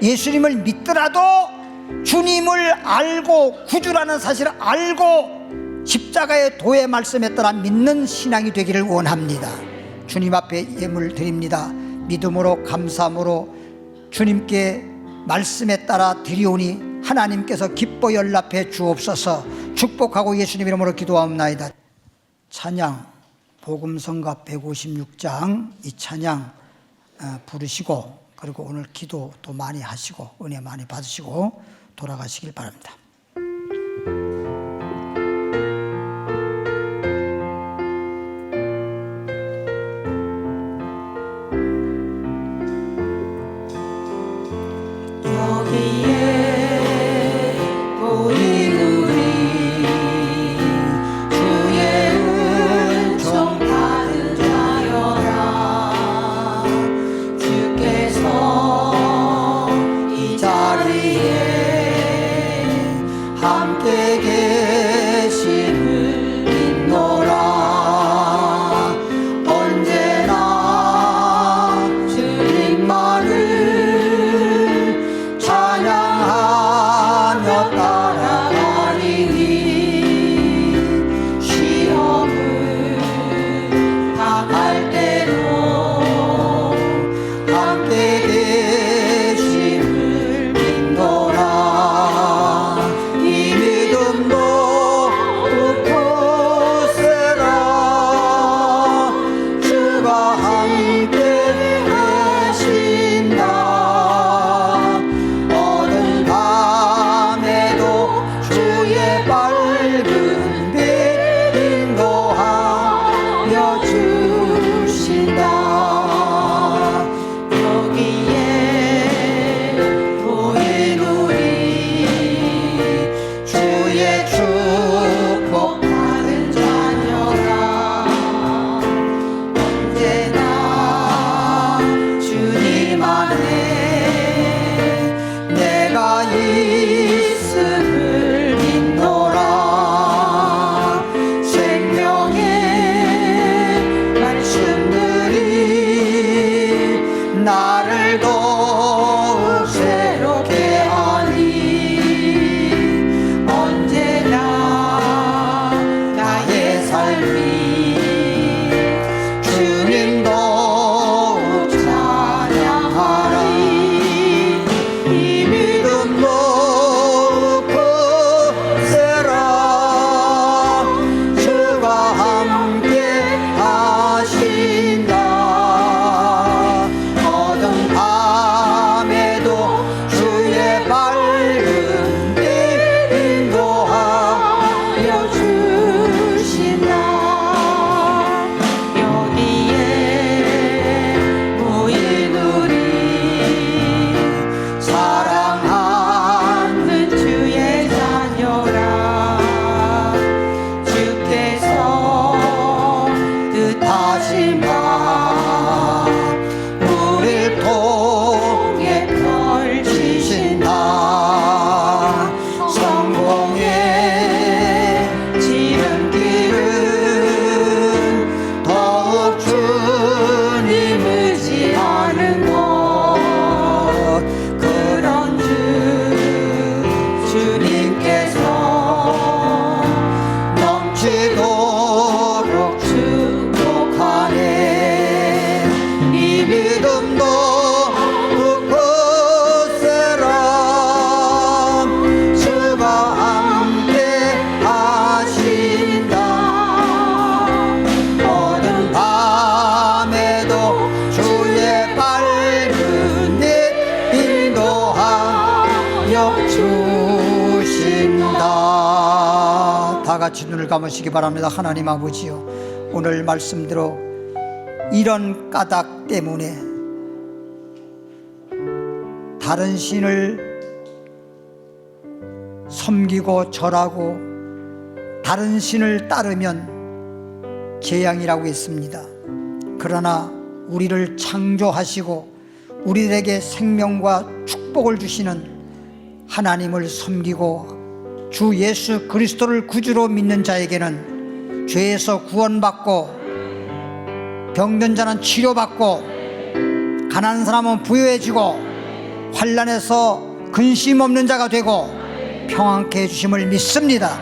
예수님을 믿더라도 주님을 알고 구주라는 사실을 알고 십자가의 도의 말씀에 따라 믿는 신앙이 되기를 원합니다. 주님 앞에 예물 드립니다. 믿음으로 감사함으로 주님께 말씀에 따라 드리오니 하나님께서 기뻐 연락해 주옵소서. 축복하고 예수님 이름으로 기도하옵나이다. 찬양 복음성가 156장 이 찬양 부르시고, 그리고 오늘 기도 또 많이 하시고 은혜 많이 받으시고 돌아가시길 바랍니다. 함께 하여 주신다. 다 같이 눈을 감으시기 바랍니다. 하나님 아버지요, 오늘 말씀대로 이런 까닭 때문에 다른 신을 섬기고 절하고 다른 신을 따르면 재앙이라고 했습니다. 그러나 우리를 창조하시고 우리에게 생명과 축복을 주시는 하나님을 섬기고 주 예수 그리스도를 구주로 믿는 자에게는 죄에서 구원받고 병든 자는 치료받고 가난한 사람은 부유해지고 환난에서 근심 없는 자가 되고 평안케 해주심을 믿습니다.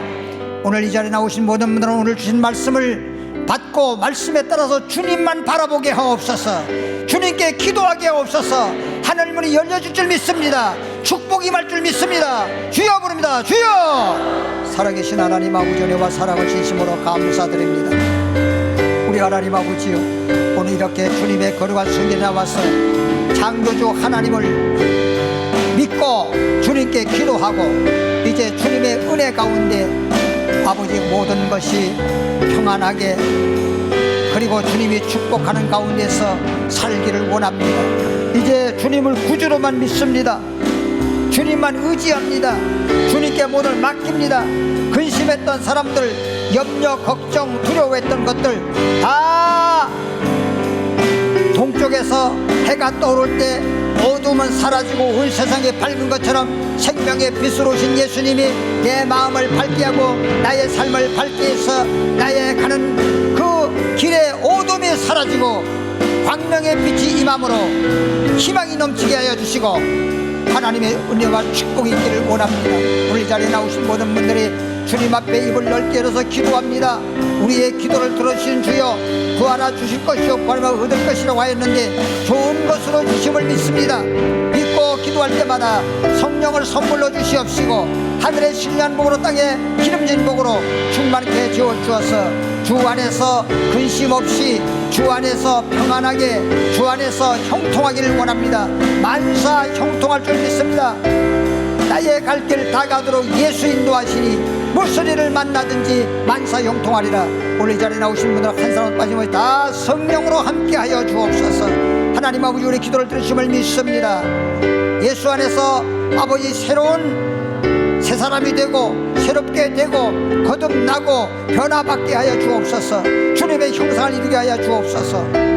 오늘 이 자리에 나오신 모든 분들은 오늘 주신 말씀을 받고 말씀에 따라서 주님만 바라보게 하옵소서. 주님께 기도하게 하옵소서. 하늘 문이 열려줄 줄 믿습니다. 축복이 임할 줄 믿습니다. 주여 부릅니다. 주여. 살아계신 하나님 아버지, 은혜와 사랑을 진심으로 감사드립니다. 우리 하나님 아버지요, 오늘 이렇게 주님의 거룩한 성전에 나와서 창조주 하나님을 믿고 주님께 기도하고 이제 주님의 은혜 가운데 아버지 모든 것이 평안하게 그리고 주님이 축복하는 가운데서 살기를 원합니다. 이제 주님을 구주로만 믿습니다. 주님만 의지합니다. 주님께 모든 맡깁니다. 근심했던 사람들, 염려, 걱정, 두려워했던 것들 다 동쪽에서 해가 떠오를 때 어두움은 사라지고 온 세상에 밝은 것처럼 생명의 빛으로 오신 예수님이 내 마음을 밝게 하고 나의 삶을 밝게 해서 나의 가는 그 길에 어둠이 사라지고 광명의 빛이 임함으로 희망이 넘치게 하여 주시고 하나님의 은혜와 축복이 있기를 원합니다. 오늘 이 자리에 나오신 모든 분들이 주님 앞에 입을 넓게 열어서 기도합니다. 우리의 기도를 들어주신 주여, 구하나 주실 것이요 구하면 얻을 것이라고 하였는데 좋은 것으로 주심을 믿습니다. 믿고 기도할 때마다 성령을 선물로 주시옵시고 하늘의 신령한 복으로 땅에 기름진 복으로 충만케 지어주어서 주 안에서 근심 없이 주 안에서 평안하게 주 안에서 형통하기를 원합니다. 만사 형통할 줄 믿습니다. 나의 갈 길 다 가도록 예수 인도하시니 무슨 일을 만나든지 만사 형통하리라. 오늘 이 자리에 나오신 분들 한 사람 빠짐없이 다 성령으로 함께하여 주옵소서. 하나님 아버지, 우리 기도를 들으심을 믿습니다. 예수 안에서 아버지 새로운 새 사람이 되고 새롭게 되고 거듭나고 변화받게 하여 주옵소서. 주님의 형상을 이루게 하여 주옵소서.